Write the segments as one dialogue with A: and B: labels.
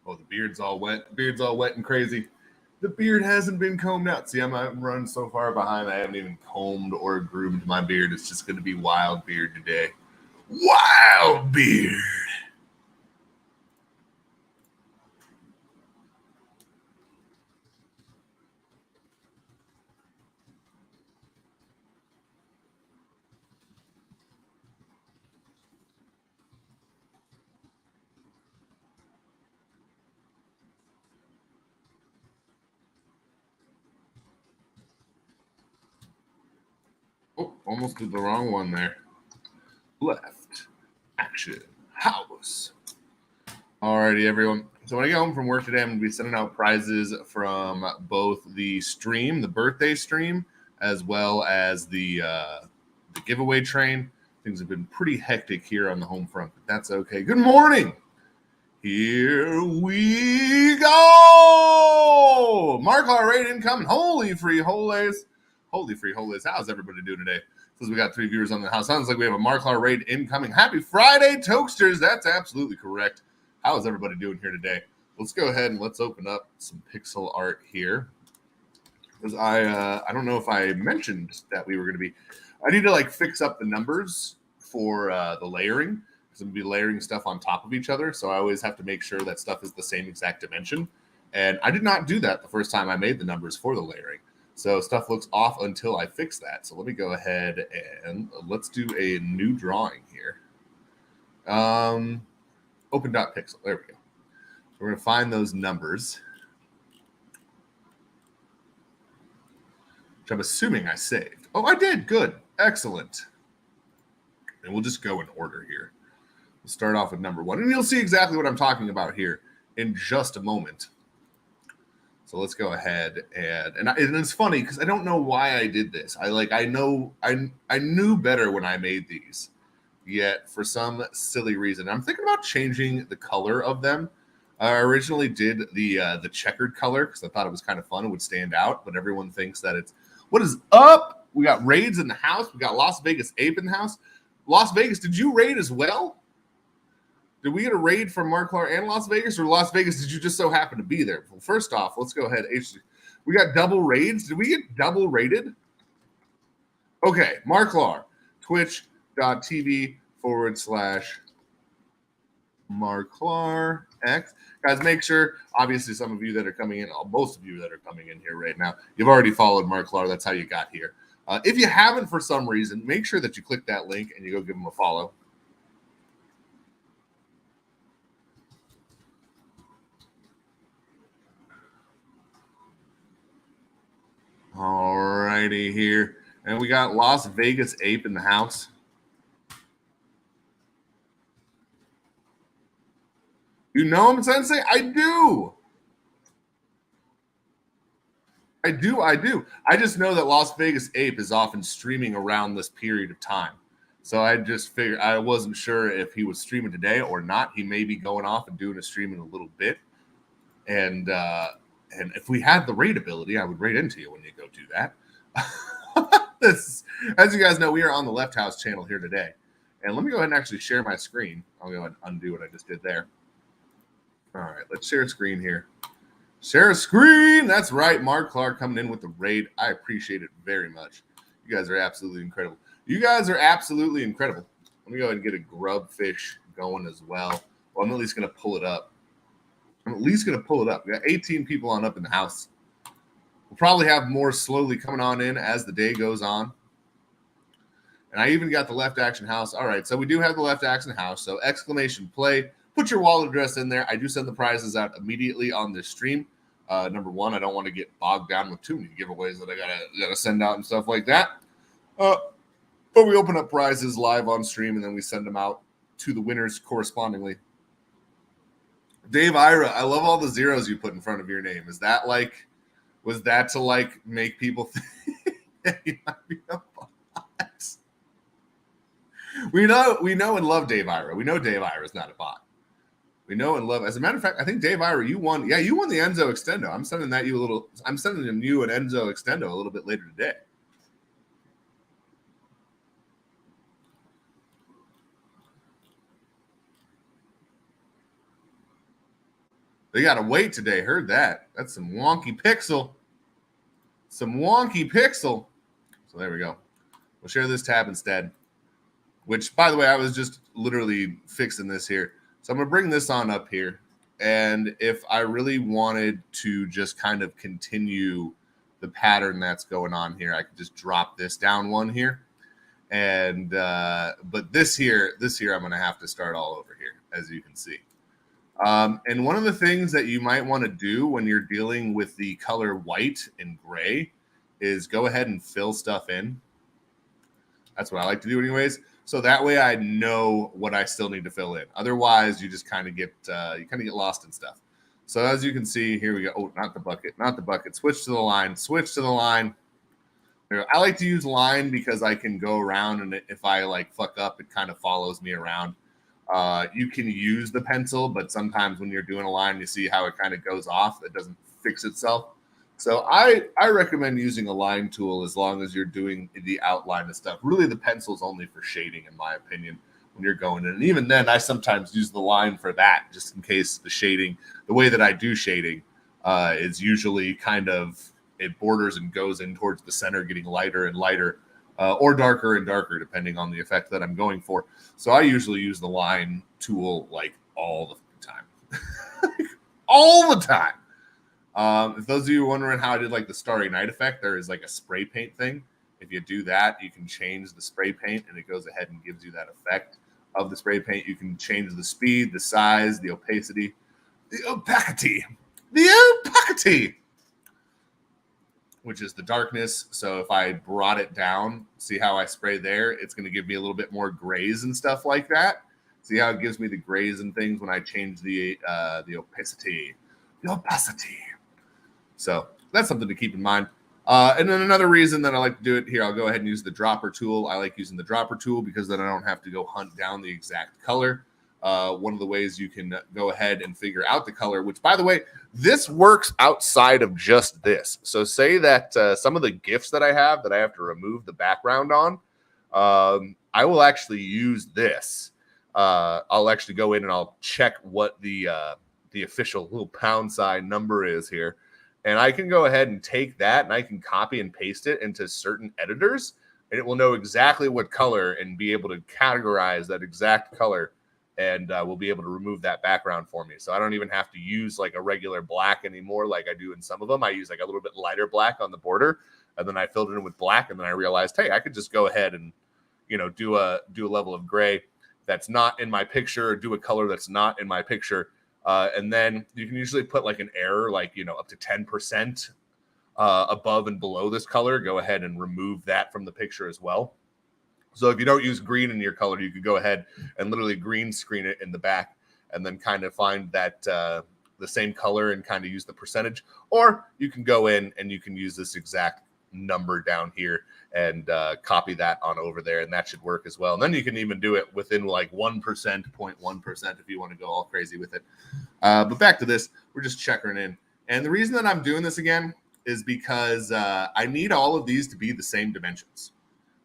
A: Oh, the beard's all wet. The beard's all wet and crazy. The beard hasn't been combed out. See, I'm running so far behind. I haven't even combed or groomed my beard. It's just going to be wild beard today. Wild beard. Oh, almost did the wrong one there. Left action house. Alrighty, everyone. So when I get home from work today, I'm going to be sending out prizes from both the stream, the birthday stream, as well as the giveaway train. Things have been pretty hectic here on the home front, but that's okay. Good morning. Here we go. Marklar raid incoming. Holy free holies. Holy free holies. How's everybody doing today? Since we got 3 viewers on the house, sounds like we have a Marklar raid incoming. Happy Friday, Tokesters. That's absolutely correct. How is everybody doing here today? Let's go ahead and let's open up some pixel art here. Because I don't know if I mentioned that we were going to be. I need to like fix up the numbers for the layering. Because I'm going to be layering stuff on top of each other. So I always have to make sure that stuff is the same exact dimension. And I did not do that the first time I made the numbers for the layering. So stuff looks off until I fix that. So let me go ahead and let's do a new drawing here. Open.pixel. There we go. So we're going to find those numbers, which I'm assuming I saved. Oh, I did. Good. Excellent. And we'll just go in order here. We'll start off with number 1. And you'll see exactly what I'm talking about here in just a moment. So let's go ahead and it's funny because I don't know why I did this. I knew better when I made these. Yet for some silly reason, I'm thinking about changing the color of them. I originally did the checkered color because I thought it was kind of fun. It would stand out, but everyone thinks that it's what is up. We got raids in the house. We got Las Vegas Ape in the house. Las Vegas, did you raid as well? Did we get a raid from Marklar and Las Vegas, or Las Vegas? Did you just so happen to be there? Well, first off, let's go ahead. We got double raids. Did we get double rated? Okay, Marklar, twitch.tv/Marklar X. Guys, make sure, obviously, some of you that are coming in, most of you that are coming in here right now, you've already followed Marklar. That's how you got here. If you haven't for some reason, make sure that you click that link and you go give them a follow. All righty here. And we got Las Vegas Ape in the house. You know him, Sensei? I do. I do. I just know that Las Vegas Ape is often streaming around this period of time. So I just figured I wasn't sure if he was streaming today or not. He may be going off and doing a stream in a little bit. And if we had the raid ability, I would raid into you when you go do that. As you guys know, we are on the Left House channel here today. And let me go ahead and actually share my screen. I'll go ahead and undo what I just did there. All right, let's share a screen here. Share a screen. That's right. Mark Clark coming in with the raid. I appreciate it very much. You guys are absolutely incredible. Let me go ahead and get a grub fish going as well. Well, I'm at least going to pull it up. We got 18 people on up in the house. We'll probably have more slowly coming on in as the day goes on. And I even got the Left Action House. All right, so we do have the Left Action House. So exclamation play. Put your wallet address in there. I do send the prizes out immediately on this stream. Number 1, I don't want to get bogged down with too many giveaways that I gotta send out and stuff like that. But we open up prizes live on stream and then we send them out to the winners correspondingly. Dave Ira, I love all the zeros you put in front of your name. Was that to make people think that you might be a bot? We know and love Dave Ira. We know Dave Ira is not a bot. We know and love. As a matter of fact, I think Dave Ira, you won. Yeah, you won the Enzo Extendo. I'm sending you an Enzo Extendo a little bit later today. They got to wait today. Heard that. That's some wonky pixel. Some wonky pixel. So there we go. We'll share this tab instead, which, by the way, I was just literally fixing this here. So I'm going to bring this on up here. And if I really wanted to just kind of continue the pattern that's going on here, I could just drop this down one here. And but this here I'm going to have to start all over here, as you can see. And one of the things that you might want to do when you're dealing with the color white and gray is go ahead and fill stuff in. That's what I like to do anyways. So that way I know what I still need to fill in. Otherwise, you just kind of get lost in stuff. So as you can see, here we go. Oh, not the bucket, not the bucket. Switch to the line, switch to the line. I like to use line because I can go around, and if I like fuck up, it kind of follows me around. You can use the pencil, but sometimes when you're doing a line, you see how it kind of goes off. It doesn't fix itself. So I recommend using a line tool as long as you're doing the outline and stuff. Really, the pencil is only for shading, in my opinion, when you're going in. And even then, I sometimes use the line for that, just in case the shading, the way that I do shading is usually kind of, it borders and goes in towards the center, getting lighter and lighter, or darker and darker, depending on the effect that I'm going for. So I usually use the line tool like all the time. All the time. If those of you are wondering how I did like the Starry Night effect, there is like a spray paint thing. If you do that, you can change the spray paint and it goes ahead and gives you that effect of the spray paint. You can change the speed, the size, the opacity, which is the darkness. So if I brought it down, see how I spray there? It's going to give me a little bit more grays and stuff like that. See how it gives me the grays and things when I change the opacity. The opacity. So that's something to keep in mind. And then another reason that I like to do it here, I'll go ahead and use the dropper tool. I like using the dropper tool because then I don't have to go hunt down the exact color. One of the ways you can go ahead and figure out the color, which, by the way, this works outside of just this. So say that some of the GIFs that I have to remove the background on, I will actually use this. I'll actually go in and I'll check what the official little pound sign number is here. And I can go ahead and take that and I can copy and paste it into certain editors, and it will know exactly what color and be able to categorize that exact color, and we'll be able to remove that background for me. So I don't even have to use like a regular black anymore like I do in some of them. I use like a little bit lighter black on the border, and then I filled it in with black, and then I realized, hey, I could just go ahead and, you know, do a level of gray that's not in my picture, or do a color that's not in my picture. And then you can usually put like an error, like, you know, up to 10% above and below this color. Go ahead and remove that from the picture as well. So if you don't use green in your color, you could go ahead and literally green screen it in the back and then kind of find that the same color and kind of use the percentage. Or you can go in and you can use this exact number down here and copy that on over there, and that should work as well. And then you can even do it within like 1%, 0.1% if you want to go all crazy with it. But back to this, we're just checking in. And the reason that I'm doing this again is because I need all of these to be the same dimensions.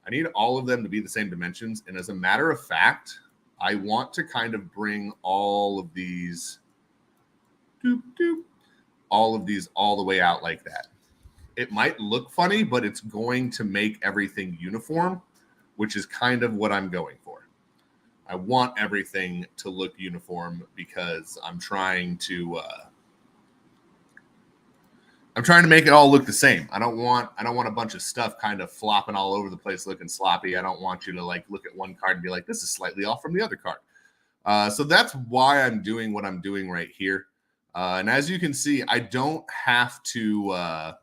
A: I need all of them to be the same dimensions. And as a matter of fact, I want to kind of bring all of these, all the way out like that. It might look funny, but it's going to make everything uniform, which is kind of what I'm going for. I want everything to look uniform because I'm trying to make it all look the same. I don't want a bunch of stuff kind of flopping all over the place looking sloppy. I don't want you to like look at one card and be like, this is slightly off from the other card. So that's why I'm doing what I'm doing right here. And as you can see, I don't have to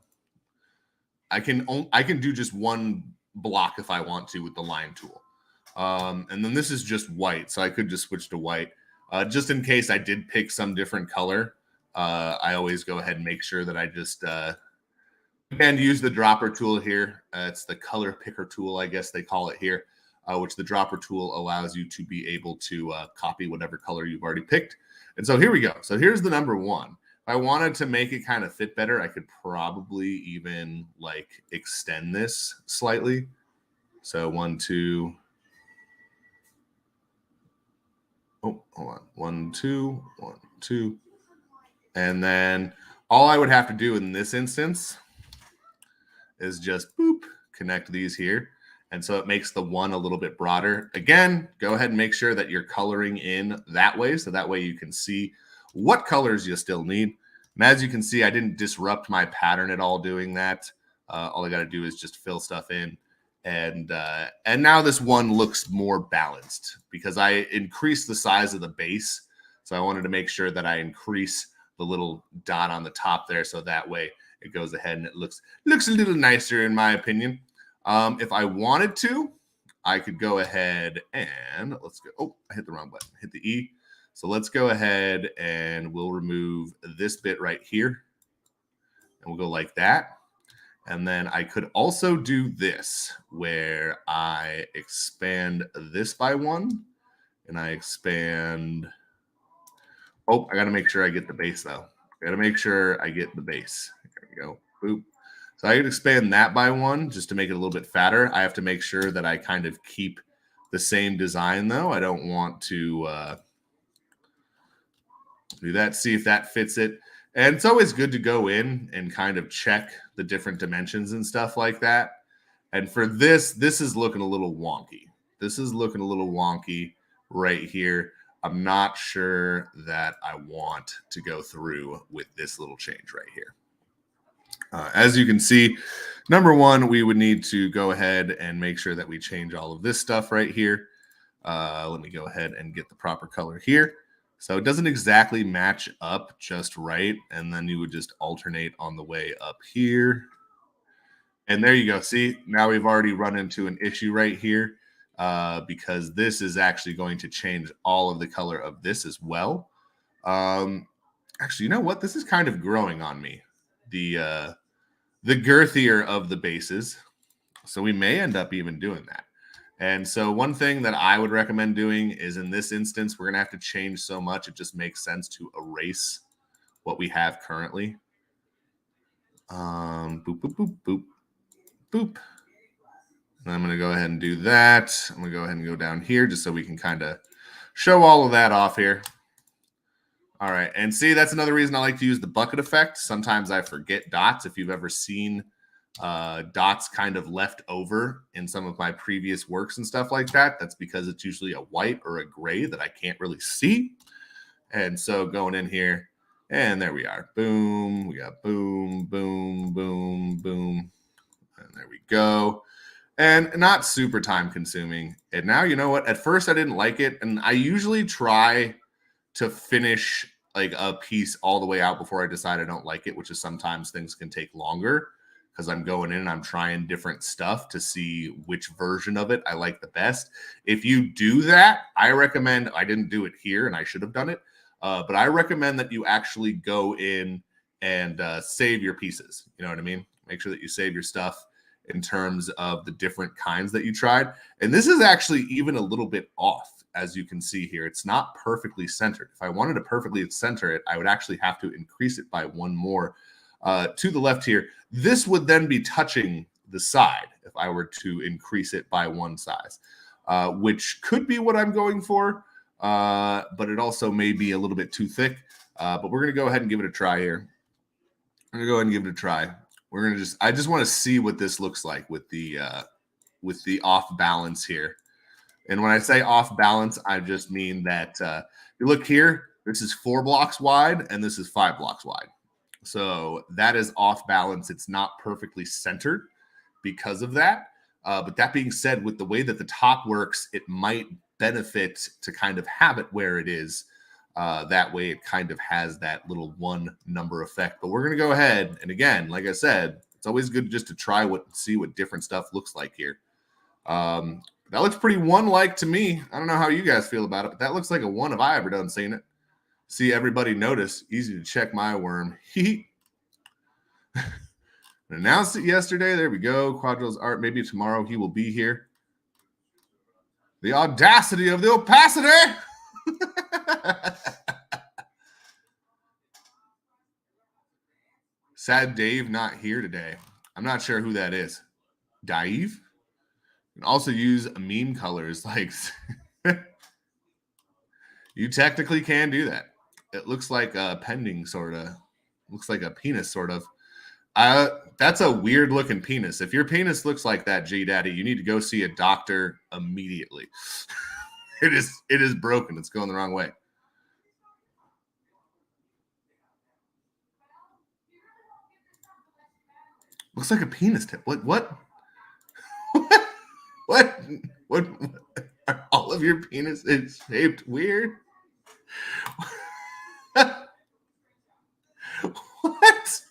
A: I can do just one block if I want to with the line tool. And then this is just white, so I could just switch to white. Just in case I did pick some different color, I always go ahead and make sure that I just and use the dropper tool here. It's the color picker tool, I guess they call it here, which the dropper tool allows you to be able to copy whatever color you've already picked. And so here we go. So here's the number one. If I wanted to make it kind of fit better, I could probably even like extend this slightly. So 1, 2. Oh, hold on. 1, 2, 1, 2. And then all I would have to do in this instance is just boop, connect these here. And so it makes the one a little bit broader. Again, go ahead and make sure that you're coloring in that way. So that way you can see what colors you still need. And as you can see, I didn't disrupt my pattern at all doing that. All I got to do is just fill stuff in. And now this one looks more balanced because I increased the size of the base. So I wanted to make sure that I increase the little dot on the top there. So that way it goes ahead and it looks a little nicer in my opinion. If I wanted to, I could go ahead and let's go. Oh, I hit the wrong button. Hit the E. So let's go ahead and we'll remove this bit right here. And we'll go like that. And then I could also do this where I expand this by 1 and I expand. Oh, I got to make sure I get the base though. I got to make sure I get the base. There we go. Boop. So I could expand that by 1 just to make it a little bit fatter. I have to make sure that I kind of keep the same design though. I don't want to do that. See if that fits it. And it's always good to go in and kind of check the different dimensions and stuff like that. And for this is looking a little wonky. This is looking a little wonky right here. I'm not sure that I want to go through with this little change right here. As you can see, number one, we would need to go ahead and make sure that we change all of this stuff right here. Let me go ahead and get the proper color here. So it doesn't exactly match up just right. And then you would just alternate on the way up here. And there you go. See, now we've already run into an issue right here because this is actually going to change all of the color of this as well. Actually, you know what? This is kind of growing on me. The girthier of the bases. So we may end up even doing that. And so one thing that I would recommend doing is in this instance, we're going to have to change so much. It just makes sense to erase what we have currently. Boop, boop, boop, boop, boop. And I'm going to go ahead and do that. I'm going to go ahead and go down here just so we can kind of show all of that off here. All right. And see, that's another reason I like to use the bucket effect. Sometimes I forget dots. If you've ever seen dots kind of left over in some of my previous works and stuff like that, that's because it's usually a white or a gray that I can't really see. And so going in here, and there we are. Boom. We got boom, boom, boom, boom. And there we go. And not super time consuming. And now, you know what? At first I didn't like it. And I usually try to finish like a piece all the way out before I decide I don't like it, which is sometimes things can take longer because I'm going in and I'm trying different stuff to see which version of it I like the best. If you do that, I recommend, I didn't do it here and I should have done it, but I recommend that you actually go in and save your pieces. You know what I mean? Make sure that you save your stuff in terms of the different kinds that you tried. And this is actually even a little bit off, as you can see here. It's not perfectly centered. If I wanted to perfectly center it, I would actually have to increase it by 1 more to the left here. This would then be touching the side if I were to increase it by 1 size, which could be what I'm going for, but it also may be a little bit too thick. But we're going to go ahead and give it a try here. I'm going to go ahead and give it a try. We're going to I just want to see what this looks like with the off balance here. And when I say off balance, I just mean that you look here, this is 4 blocks wide and this is 5 blocks wide. So that is off balance. It's not perfectly centered because of that. But that being said, with the way that the top works, it might benefit to kind of have it where it is. That way it kind of has that little 1 number effect. But we're going to go ahead. And again, like I said, it's always good just to try see what different stuff looks like here. That looks pretty 1-like to me. I don't know how you guys feel about it, but that looks like a 1 if I ever done seen it. See, everybody notice. Easy to check my worm. Announced it yesterday. There we go. Quadril's art. Maybe tomorrow he will be here. The audacity of the opacity. Sad Dave not here today. I'm not sure who that is. Dave? You can also use meme colors like you technically can do that. It looks like a pending sort of. Looks like a penis sort of. That's a weird looking penis. If your penis looks like that, G Daddy, you need to go see a doctor immediately. It is broken. It's going the wrong way. Looks like a penis tip. What? What? What? Are all of your penis is shaped weird? What?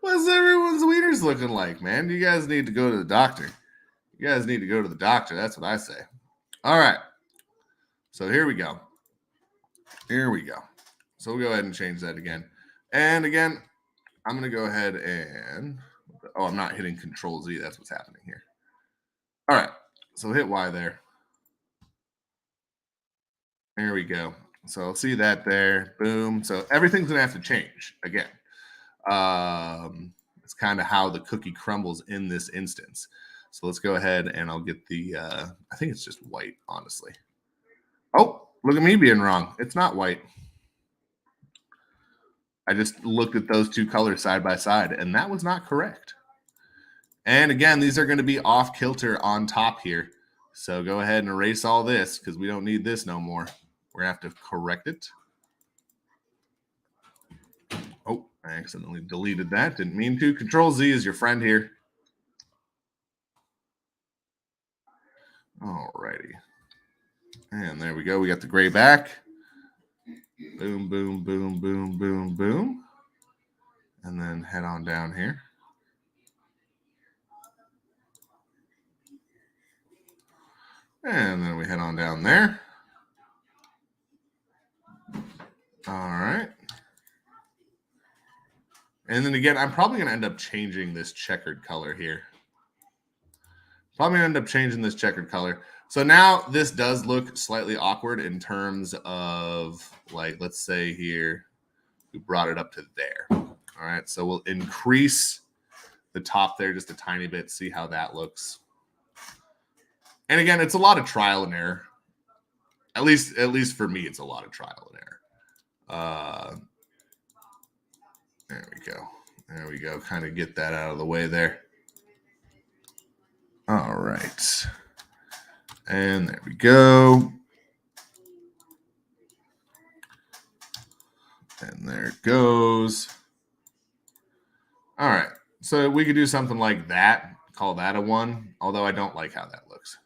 A: What's everyone's wieners looking like, man? You guys need to go to the doctor. You guys need to go to the doctor. That's what I say. All right. So here we go. Here we go. So we'll go ahead and change that again. And again, I'm going to go ahead and, oh, I'm not hitting Control Z. That's what's happening here. All right. So hit Y there. There we go. So see that there. Boom. So everything's going to have to change again. It's kind of how the cookie crumbles in this instance. So let's go ahead and I'll get the, I think it's just white, honestly. Oh, look at me being wrong. It's not white. I just looked at those two colors side by side, and that was not correct. And again, these are going to be off kilter on top here. So go ahead and erase all this because we don't need this no more. We're going to have to correct it. Oh, I accidentally deleted that. Didn't mean to. Control Z is your friend here. All righty. And there we go. We got the gray back. Boom, boom, boom, boom, boom, boom. And then head on down here. And then we head on down there. All right. And then again, I'm probably going to end up changing this checkered color here. Probably going to end up changing this checkered color. So now this does look slightly awkward in terms of, like, let's say here, we brought it up to there. All right, so we'll increase the top there just a tiny bit, see how that looks. And again, it's a lot of trial and error. At least for me, it's a lot of trial and error. There we go. There we go. Kind of get that out of the way there. All right. And there we go. And there it goes. All right. So we could do something like that. Call that a 1, although I don't like how that looks.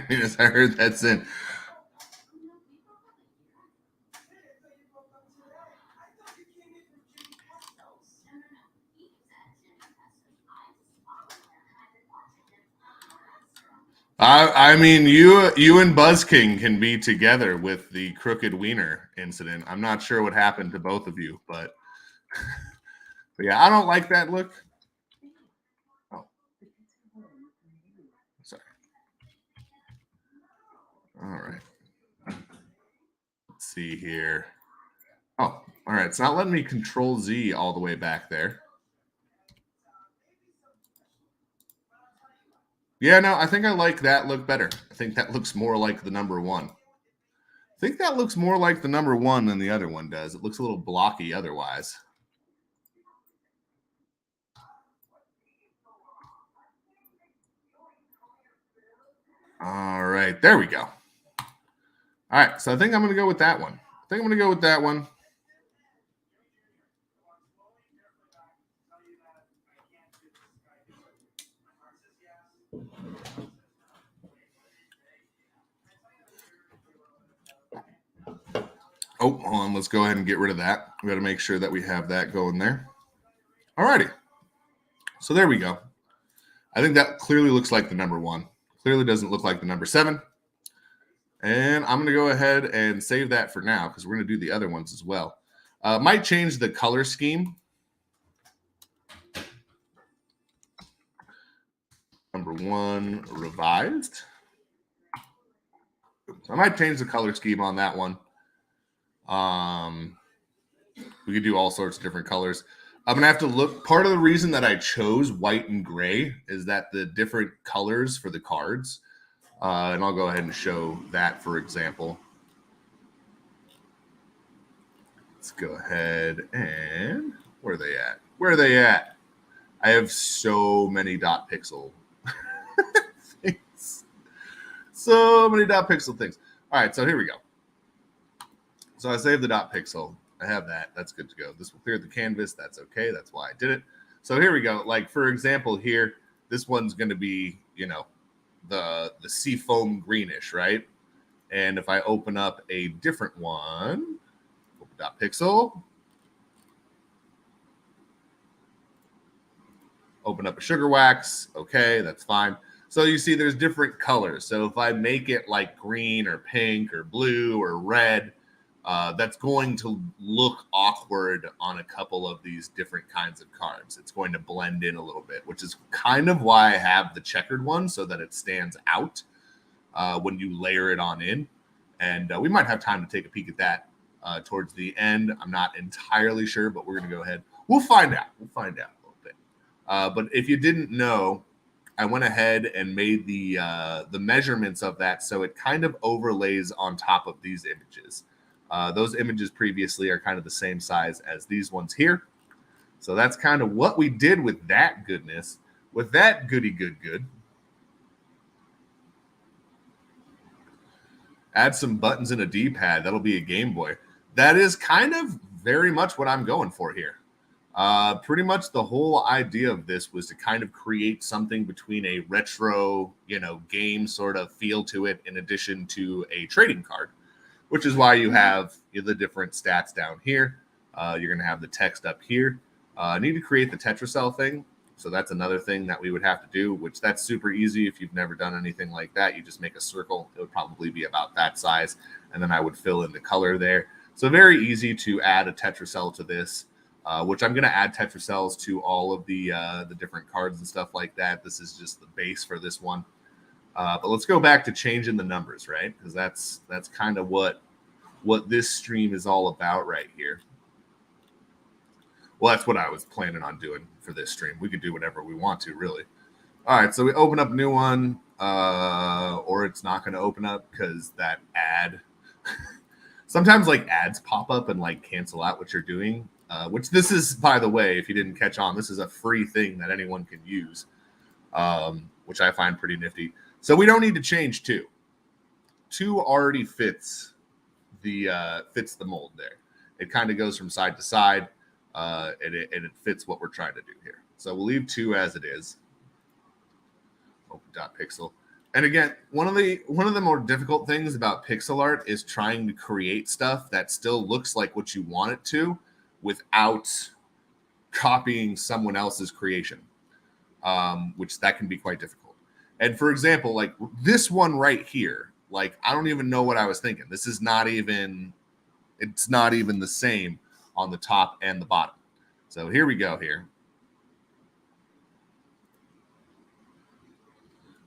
A: Yes, I heard that's in. I mean, you and Buzz King can be together with the crooked wiener incident. I'm not sure what happened to both of you, but yeah, I don't like that look. Oh, sorry. All right. Let's see here. Oh, all right. It's not letting me Control Z all the way back there. Yeah, no, I think I like that look better. I think that looks more like the number 1. I think that looks more like the number 1 than the other one does. It looks a little blocky otherwise. All right, there we go. All right, so I think I'm going to go with that one. Oh, hold on. Let's go ahead and get rid of that. We got to make sure that we have that going there. All righty. So there we go. I think that clearly looks like the number 1. Clearly doesn't look like the number 7. And I'm going to go ahead and save that for now because we're going to do the other ones as well. Might change the color scheme. Number 1 revised. So I might change the color scheme on that one. We could do all sorts of different colors. I'm gonna have to look. Part of the reason that I chose white and gray is that the different colors for the cards, and I'll go ahead and show that for example. Let's go ahead and where are they at? Where are they at? I have so many dot pixel things. So many dot pixel things. All right, so here we go. So I saved the dot pixel. I have that. That's good to go. This will clear the canvas. That's okay. That's why I did it. So here we go. Like, for example, here, this one's going to be, you know, the seafoam greenish, right? And if I open up a different one, open dot pixel, open up a sugar wax. Okay, that's fine. So you see there's different colors. So if I make it like green or pink or blue or red, that's going to look awkward on a couple of these different kinds of cards. It's going to blend in a little bit, which is kind of why I have the checkered one so that it stands out when you layer it on in. And we might have time to take a peek at that towards the end. I'm not entirely sure, but we're going to go ahead. We'll find out. We'll find out a little bit. But if you didn't know, I went ahead and made the measurements of that so it kind of overlays on top of these images. Those images previously are kind of the same size as these ones here. So that's kind of what we did with that goodness. With that goody good. Add some buttons in a D-pad. That'll be a Game Boy. That is kind of very much what I'm going for here. Pretty much the whole idea of this was to kind of create something between a retro, you know, game sort of feel to it in addition to a trading card, which is why you have the different stats down here. You're going to have the text up here. I need to create the tetracell thing. So that's another thing that we would have to do, which that's super easy. If you've never done anything like that, you just make a circle. It would probably be about that size. And then I would fill in the color there. So very easy to add a tetracell to this, which I'm going to add tetracells to all of the different cards and stuff like that. This is just the base for this one. But let's go back to changing the numbers, right? Because that's kind of what this stream is all about right here. Well, that's what I was planning on doing for this stream. We could do whatever we want to, really. All right, so we open up a new one, or it's not going to open up because that ad. Sometimes like ads pop up and like cancel out what you're doing, which this is, by the way, if you didn't catch on, this is a free thing that anyone can use, which I find pretty nifty. So we don't need to change two. Two already fits the mold there. It kind of goes from side to side, and it fits what we're trying to do here. So we'll leave two as it is. Open dot pixel. And again, one of the more difficult things about pixel art is trying to create stuff that still looks like what you want it to without copying someone else's creation, which that can be quite difficult. And for example, like this one right here, like I don't even know what I was thinking. This is not even, it's not even the same on the top and the bottom. So here we go here.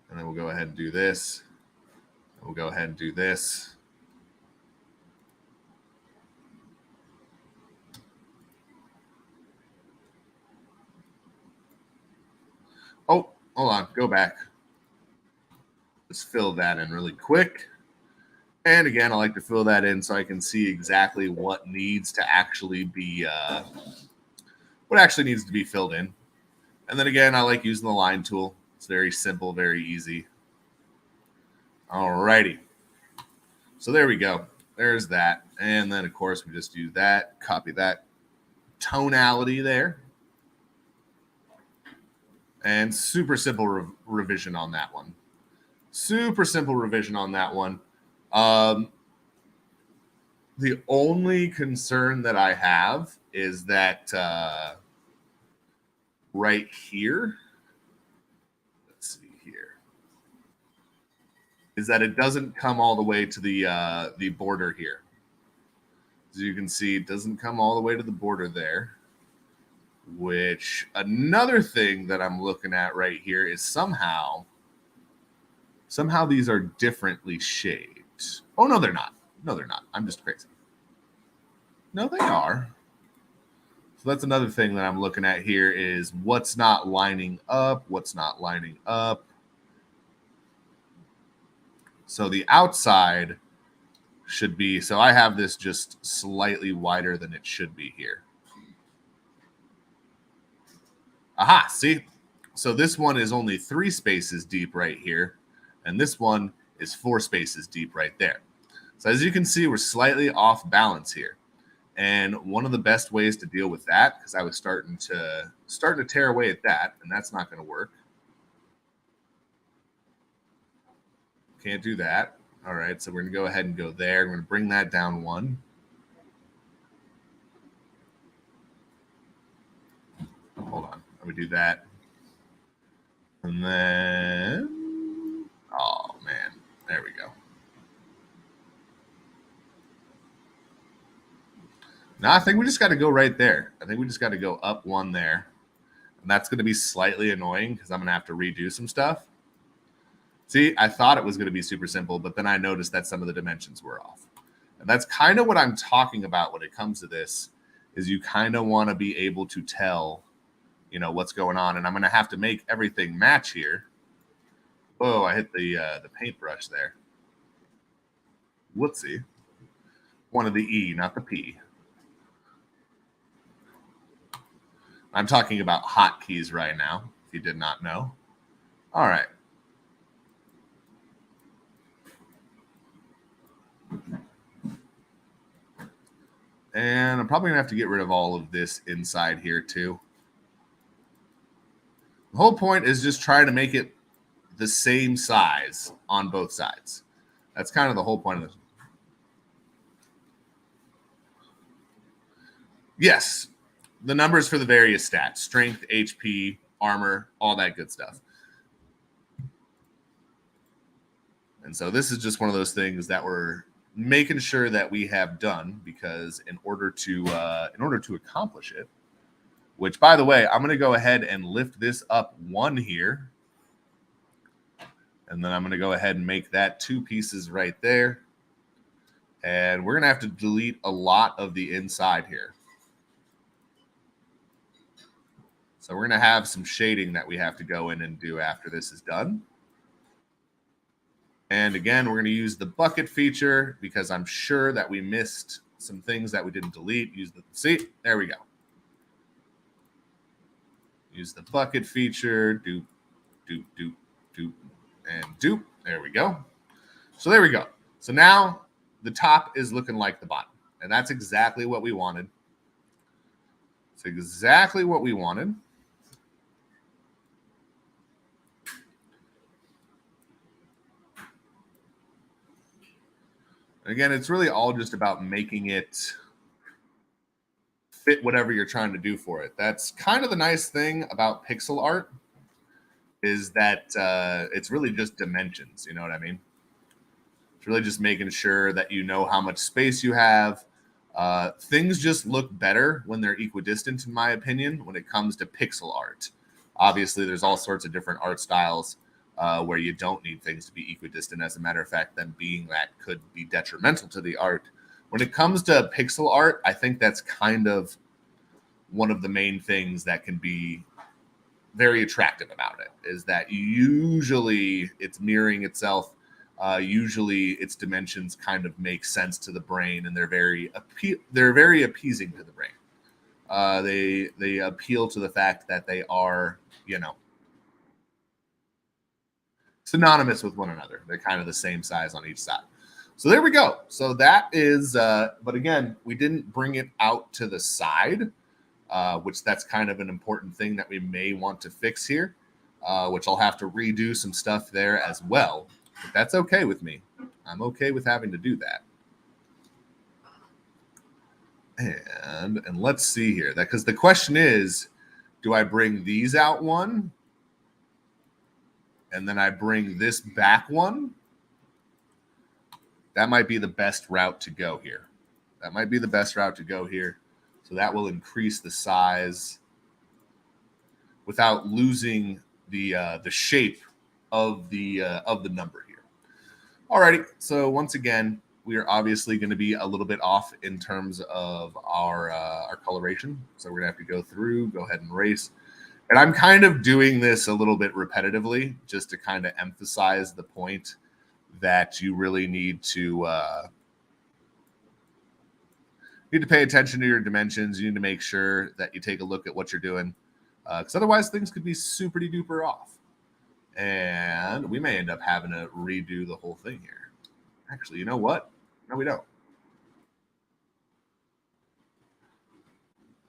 A: And then we'll go ahead and do this. We'll go ahead and do this. Oh, hold on. Go back. Let's fill that in really quick. And again, I like to fill that in so I can see exactly what needs to actually be, what actually needs to be filled in. And then again, I like using the line tool. It's very simple, very easy. All righty. So there we go. There's that. And then, of course, we just use that, copy that tonality there. And super simple revision on that one. Super simple revision on that one. The only concern that I have is that right here, let's see here, is that it doesn't come all the way to the border here. As you can see, it doesn't come all the way to the border there, which another thing that I'm looking at right here is somehow these are differently shaped. Oh, no, they're not. No, they're not. I'm just crazy. No, they are. So that's another thing that I'm looking at here is what's not lining up, what's not lining up. So the outside should be, so I have this just slightly wider than it should be here. Aha, see? So this one is only 3 spaces deep right here, and this one is 4 spaces deep right there. So as you can see, we're slightly off balance here. And one of the best ways to deal with that, because I was starting to tear away at that, and that's not going to work. Can't do that. All right, so we're going to go ahead and go there. We're going to bring that down 1. Hold on. Let me do that. And then, oh, man. There we go. No, I think we just got to go right there. I think we just got to go up 1 there. And that's going to be slightly annoying because I'm going to have to redo some stuff. See, I thought it was going to be super simple, but then I noticed that some of the dimensions were off. And that's kind of what I'm talking about when it comes to this, is you kind of want to be able to tell, you know, what's going on. And I'm going to have to make everything match here. Oh, I hit the paintbrush there. Whoopsie. One of the E, not the P. I'm talking about hotkeys right now, if you did not know. All right. And I'm probably going to have to get rid of all of this inside here too. The whole point is just trying to make it the same size on both sides. That's kind of the whole point of this. Yes, the numbers for the various stats, strength, HP, armor, all that good stuff. And so this is just one of those things that we're making sure that we have done, because in order to accomplish it, which, by the way, I'm going to go ahead and lift this up 1 here. And then I'm going to go ahead and make that 2 pieces right there. And we're going to have to delete a lot of the inside here. So we're going to have some shading that we have to go in and do after this is done. And again, we're going to use the bucket feature because I'm sure that we missed some things that we didn't delete. See, there we go. Use the bucket feature, doop, doop, doop, doop, and doop. There we go. So there we go. So now the top is looking like the bottom. And that's exactly what we wanted. It's exactly what we wanted. And again, it's really all just about making it fit whatever you're trying to do for it. That's kind of the nice thing about pixel art, is that it's really just dimensions. You know what I mean? It's really just making sure that you know how much space you have. Things just look better when they're equidistant, in my opinion, when it comes to pixel art. Obviously, there's all sorts of different art styles where you don't need things to be equidistant. As a matter of fact, them being that could be detrimental to the art. When it comes to pixel art, I think that's kind of one of the main things that can be very attractive about it, is that usually it's mirroring itself. Usually its dimensions kind of make sense to the brain, and they're very appeasing to the brain. They appeal to the fact that they are, you know, synonymous with one another. They're kind of the same size on each side. So there we go. So that is, but again, we didn't bring it out to the side, which that's kind of an important thing that we may want to fix here, which I'll have to redo some stuff there as well. But that's okay with me. I'm okay with having to do that. And let's see here, that because the question is, do I bring these out 1? And then I bring this back 1? That might be the best route to go here. That might be the best route to go here. So that will increase the size without losing the shape of the number here. Alrighty. So once again, we are obviously going to be a little bit off in terms of our coloration. So we're going to have to go through, go ahead and erase. And I'm kind of doing this a little bit repetitively just to kind of emphasize the point that you really need to pay attention to your dimensions. You need to make sure that you take a look at what you're doing, because otherwise things could be super duper off. And we may end up having to redo the whole thing here. Actually, you know what? No, we don't.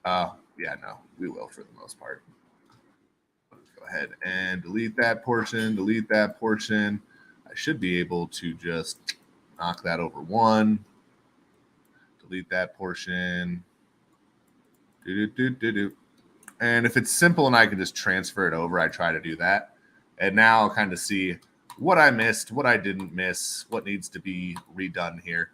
A: Yeah, no, we will for the most part. Go ahead and delete that portion, delete that portion. I should be able to just knock that over one. Delete that portion. And if it's simple and I can just transfer it over, I try to do that. And now I'll kind of see what I missed, what I didn't miss, what needs to be redone here.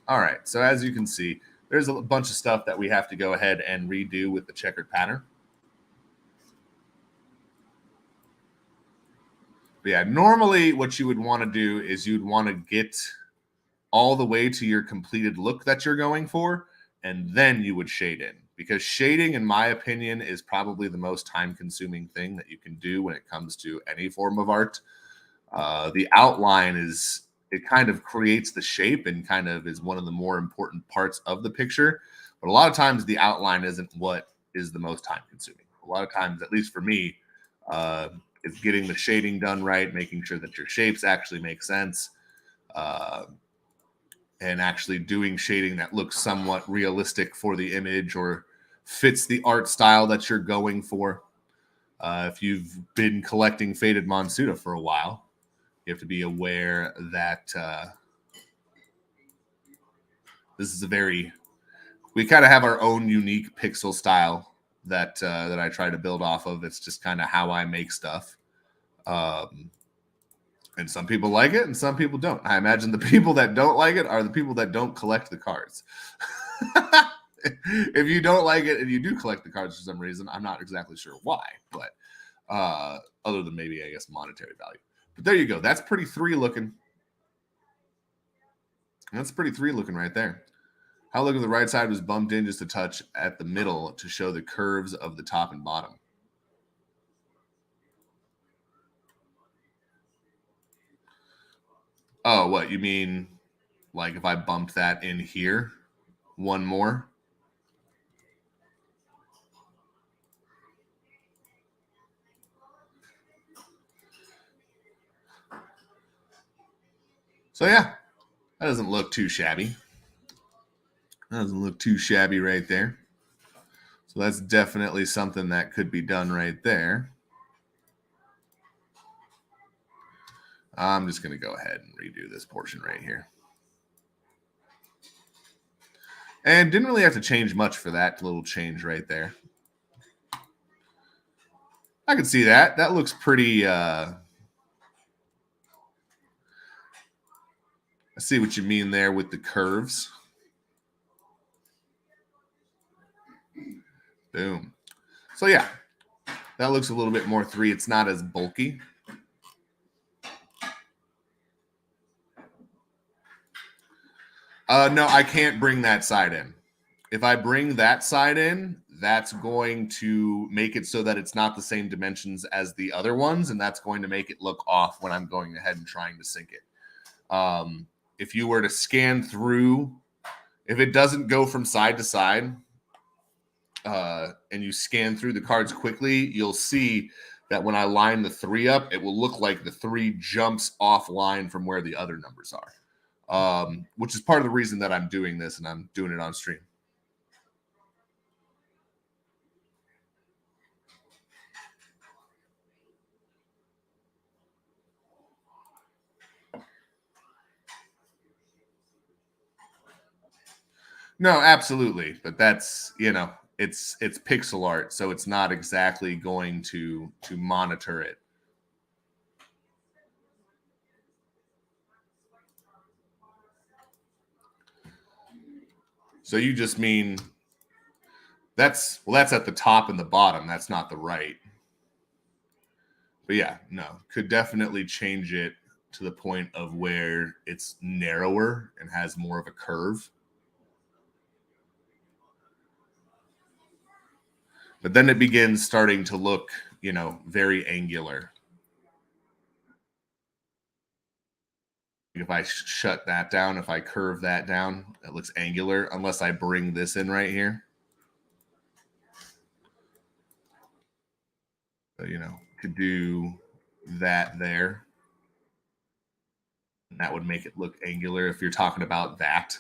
A: All right, so as you can see, there's a bunch of stuff that we have to go ahead and redo with the checkered pattern. But yeah, normally what you would want to do is you'd want to get all the way to your completed look that you're going for, and then you would shade in. Because shading, in my opinion, is probably the most time-consuming thing that you can do when it comes to any form of art. The outline it kind of creates the shape and kind of is one of the more important parts of the picture. But a lot of times the outline isn't what is the most time-consuming. A lot of times, at least for me, it's getting the shading done right, making sure that your shapes actually make sense, and actually doing shading that looks somewhat realistic for the image or fits the art style that you're going for. If you've been collecting faded Monsuda for a while, you have to be aware that this is we kind of have our own unique pixel style that I try to build off of. It's just kind of how I make stuff. And some people like it and some people don't. I imagine the people that don't like it are the people that don't collect the cards. If you don't like it and you do collect the cards for some reason, I'm not exactly sure why, but other than maybe, I guess, monetary value. But there you go. That's pretty 3 looking. That's pretty 3 looking right there. How look at the right side was bumped in just a touch at the middle to show the curves of the top and bottom. Oh, what? You mean like if I bumped that in here one more? So yeah, that doesn't look too shabby. That doesn't look too shabby right there. So that's definitely something that could be done right there. I'm just going to go ahead and redo this portion right here. And didn't really have to change much for that little change right there. I can see that. That looks pretty... I see what you mean there with the curves. Boom. So yeah, that looks a little bit more 3. It's not as bulky. No, I can't bring that side in. If I bring that side in, that's going to make it so that it's not the same dimensions as the other ones, and that's going to make it look off when I'm going ahead and trying to sync it. If you were to scan through, if it doesn't go from side to side, and you scan through the cards quickly, you'll see that when I line the 3 up, it will look like the 3 jumps offline from where the other numbers are, which is part of the reason that I'm doing this and I'm doing it on stream. No, absolutely. But that's, it's pixel art, so it's not exactly going to monitor it. So you just mean that's at the top and the bottom. That's not the right. But yeah, no, could definitely change it to the point of where it's narrower and has more of a curve. But then it begins starting to look, very angular. If I shut that down, if I curve that down, it looks angular unless I bring this in right here. So, could do that there. And that would make it look angular if you're talking about that.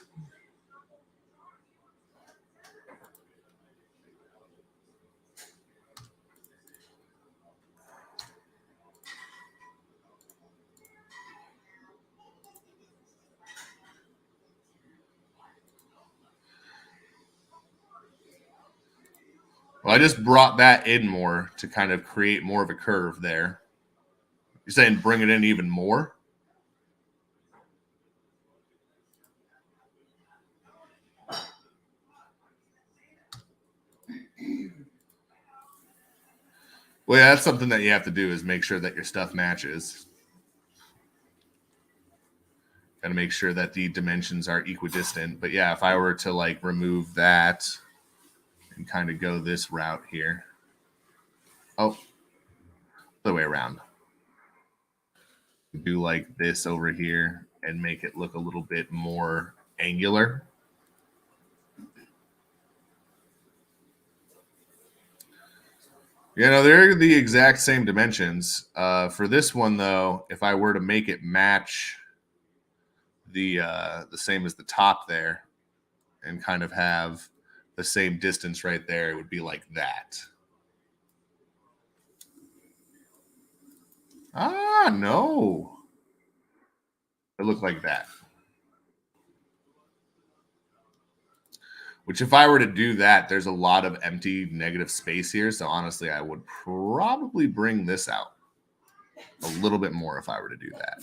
A: Well, I just brought that in more to kind of create more of a curve there. You're saying bring it in even more? Well, yeah, that's something that you have to do is make sure that your stuff matches. Got to make sure that the dimensions are equidistant. But yeah, if I were to like remove that and kind of go this route here. Oh, the other way around. Do like this over here and make it look a little bit more angular. They're the exact same dimensions. For this one, though, if I were to make it match the same as the top there and kind of have the same distance right there, it would be like that. Ah, no. It looked like that. Which if I were to do that, there's a lot of empty negative space here. So honestly, I would probably bring this out a little bit more if I were to do that.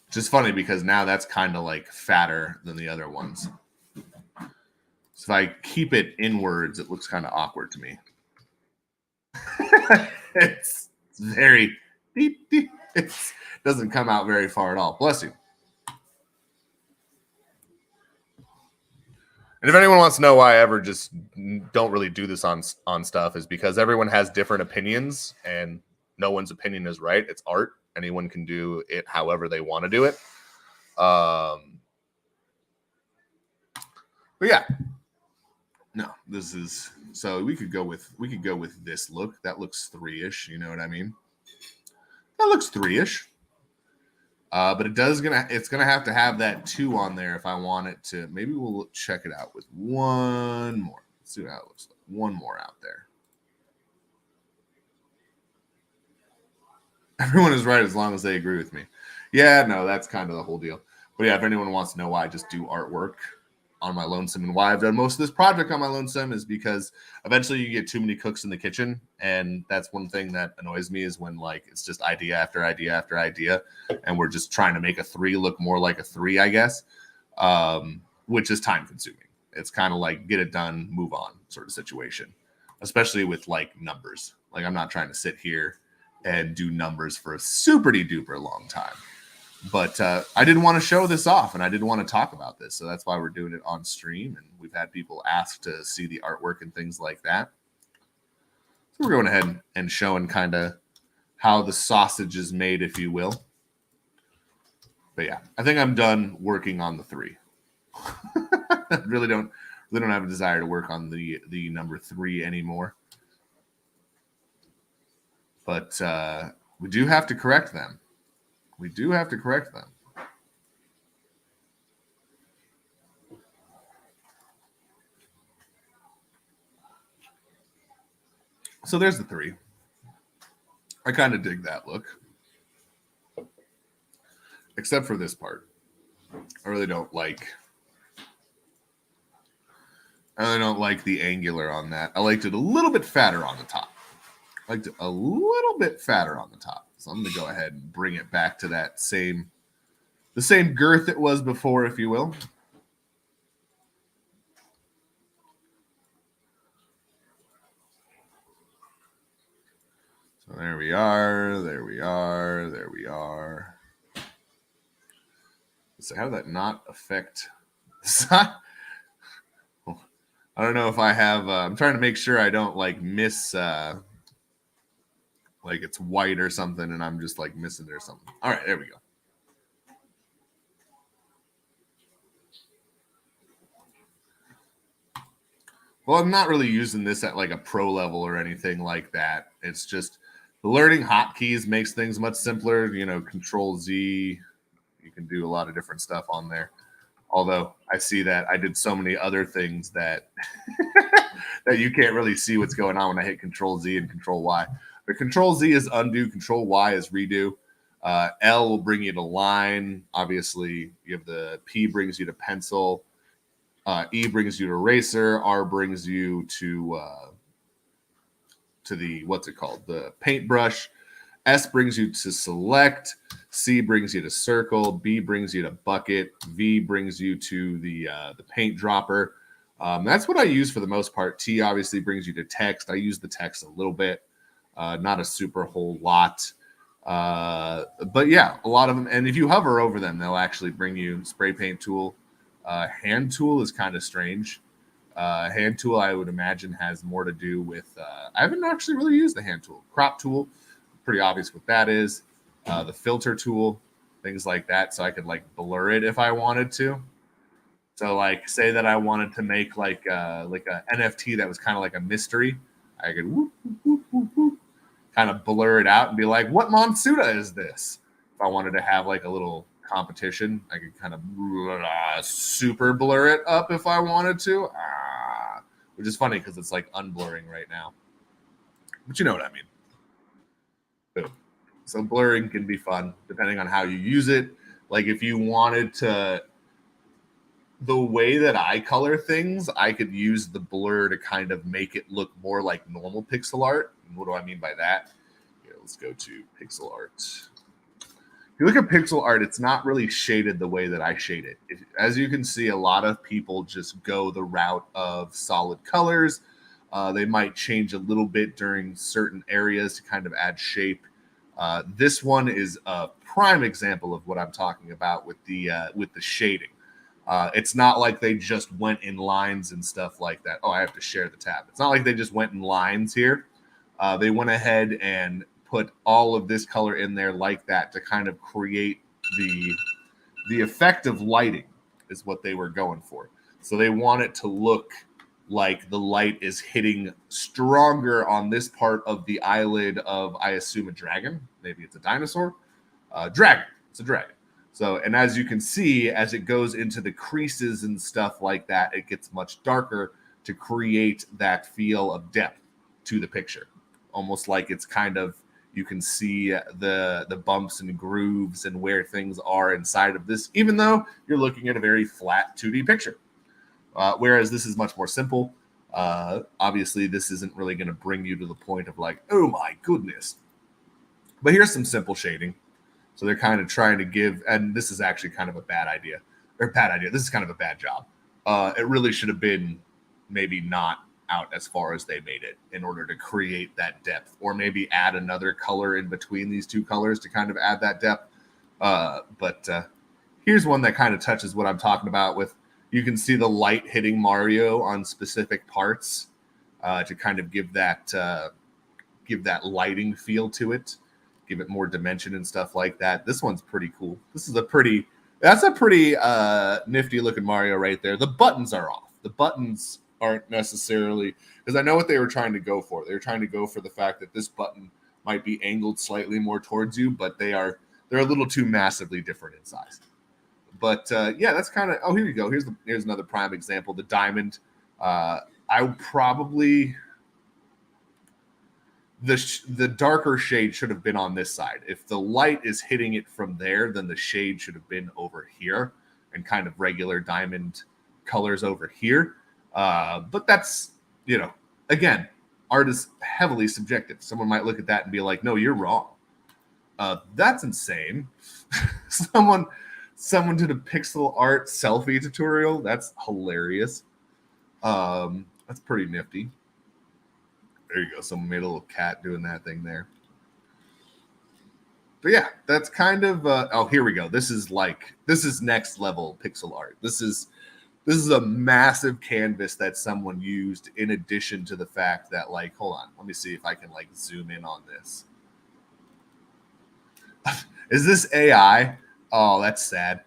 A: Which is funny because now that's kind of like fatter than the other ones. So if I keep it inwards, it looks kind of awkward to me. It's very deep. It doesn't come out very far at all. Bless you. And if anyone wants to know why I ever just don't really do this on stuff, is because everyone has different opinions and no one's opinion is right. It's art. Anyone can do it however they want to do it. But yeah, no, this is, so we could go with this look. That looks 3-ish. You know what I mean? That looks 3-ish. But it's gonna have to have that 2 on there if I want it to. Maybe we'll check it out with one more. Let's see how it looks like. One more out there. Everyone is right as long as they agree with me. Yeah, no, that's kind of the whole deal. But yeah, if anyone wants to know why I just do artwork on my lonesome and why I've done most of this project on my lonesome is because eventually you get too many cooks in the kitchen. And that's one thing that annoys me is when like it's just idea after idea after idea. And we're just trying to make a 3 look more like a 3, I guess, which is time consuming. It's kind of like get it done, move on sort of situation, especially with like numbers. Like I'm not trying to sit here and do numbers for a super duper long time. But I didn't want to show this off, and I didn't want to talk about this. So that's why we're doing it on stream. And we've had people ask to see the artwork and things like that. So we're going ahead and showing kind of how the sausage is made, if you will. But yeah, I think I'm done working on the 3. I really don't have a desire to work on the number 3 anymore. But we do have to correct them. We do have to correct them. So there's the 3. I kind of dig that look. Except for this part. I really don't like the angular on that. I liked it a little bit fatter on the top. So I'm going to go ahead and bring it back to the same girth it was before, if you will. So There we are. There we are. There we are. So how did that not affect? I don't know if I have. I'm trying to make sure I don't like miss. Like it's white or something, and I'm just like missing it or something. All right, there we go. Well, I'm not really using this at like a pro level or anything like that. It's just the learning hotkeys makes things much simpler. You know, Control Z. You can do a lot of different stuff on there. Although I see that I did so many other things that that you can't really see what's going on when I hit Control Z and Control Y. But Control Z is undo, Control Y is redo. L will bring you to line. Obviously, you have the P brings you to pencil. E brings you to eraser. R brings you to the what's it called? The paintbrush. S brings you to select. C brings you to circle. B brings you to bucket. V brings you to the paint dropper. That's what I use for the most part. T obviously brings you to text. I use the text a little bit, not a super whole lot. But yeah, a lot of them. And if you hover over them, they'll actually bring you spray paint tool. Hand tool is kind of strange. Hand tool, I would imagine, has more to do with. I haven't actually really used the hand tool. Crop tool, pretty obvious what that is. The filter tool, things like that. So I could like blur it if I wanted to. So like, say that I wanted to make like a NFT that was kind of like a mystery. I could whoop, whoop, whoop, whoop, whoop, kind of blur it out and be like, what Monsuda is this? If I wanted to have like a little competition, I could kind of super blur it up if I wanted to, which is funny because it's like unblurring right now. But you know what I mean. Boom. So blurring can be fun depending on how you use it. Like if you wanted to, the way that I color things, I could use the blur to kind of make it look more like normal pixel art. And what do I mean by that? Here, let's go to pixel art. If you look at pixel art, it's not really shaded the way that I shade it. As you can see, a lot of people just go the route of solid colors. They might change a little bit during certain areas to kind of add shape. This one is a prime example of what I'm talking about with the shading. It's not like they just went in lines and stuff like that. Oh, I have to share the tab. It's not like they just went in lines here. They went ahead and put all of this color in there like that to kind of create the effect of lighting is what they were going for. So they want it to look like the light is hitting stronger on this part of the eyelid of, I assume, a dragon. Maybe it's a dinosaur. Dragon. It's a dragon. So, and as you can see, as it goes into the creases and stuff like that, it gets much darker to create that feel of depth to the picture. Almost like it's kind of, you can see the bumps and grooves and where things are inside of this, even though you're looking at a very flat 2D picture. Whereas this is much more simple. Obviously, this isn't really going to bring you to the point of like, oh my goodness. But here's some simple shading. So they're kind of trying to give, and this is actually kind of a bad idea. This is kind of a bad job. It really should have been maybe not out as far as they made it in order to create that depth, or maybe add another color in between these two colors to kind of add that depth. But here's one that kind of touches what I'm talking about with, you can see the light hitting Mario on specific parts to kind of give that lighting feel to it, give it more dimension and stuff like that. This one's pretty cool. That's a pretty nifty looking Mario right there. The buttons are off. The buttons aren't necessarily, because I know what they were trying to go for. They were trying to go for the fact that this button might be angled slightly more towards you, but they're a little too massively different in size. But yeah, that's kind of, oh, here you go. Here's another prime example. The diamond. I would probably, the darker shade should have been on this side. If the light is hitting it from there, then the shade should have been over here and kind of regular diamond colors over here. But that's, again, art is heavily subjective. Someone might look at that and be like, no, you're wrong. That's insane. Someone did a pixel art selfie tutorial. That's hilarious. That's pretty nifty. There you go. Someone made a little cat doing that thing there. But yeah, that's kind of oh, here we go. This is next level pixel art. This is a massive canvas that someone used in addition to the fact that, like, hold on, let me see if I can like zoom in on this. Is this AI? Oh, that's sad.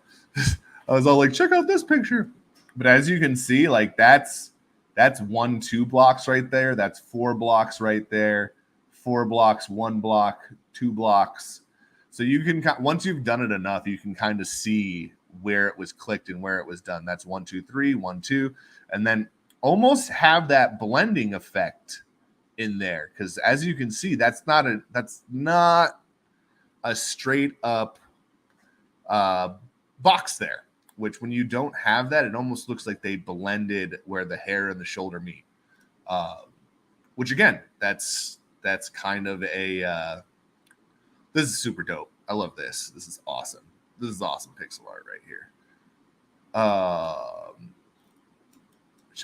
A: I was all like, check out this picture. But as you can see, like that's 1, 2 blocks right there. That's 4 blocks right there. 4 blocks, 1 block, 2 blocks. So you can, once you've done it enough, you can kind of see where it was clicked and where it was done. That's 1, 2, 3, 1, 2, and then almost have that blending effect in there. Because as you can see, that's not a straight up box there. Which when you don't have that, it almost looks like they blended where the hair and the shoulder meet. Which again, that's kind of a this is super dope. I love this. This is awesome. This is awesome pixel art right here.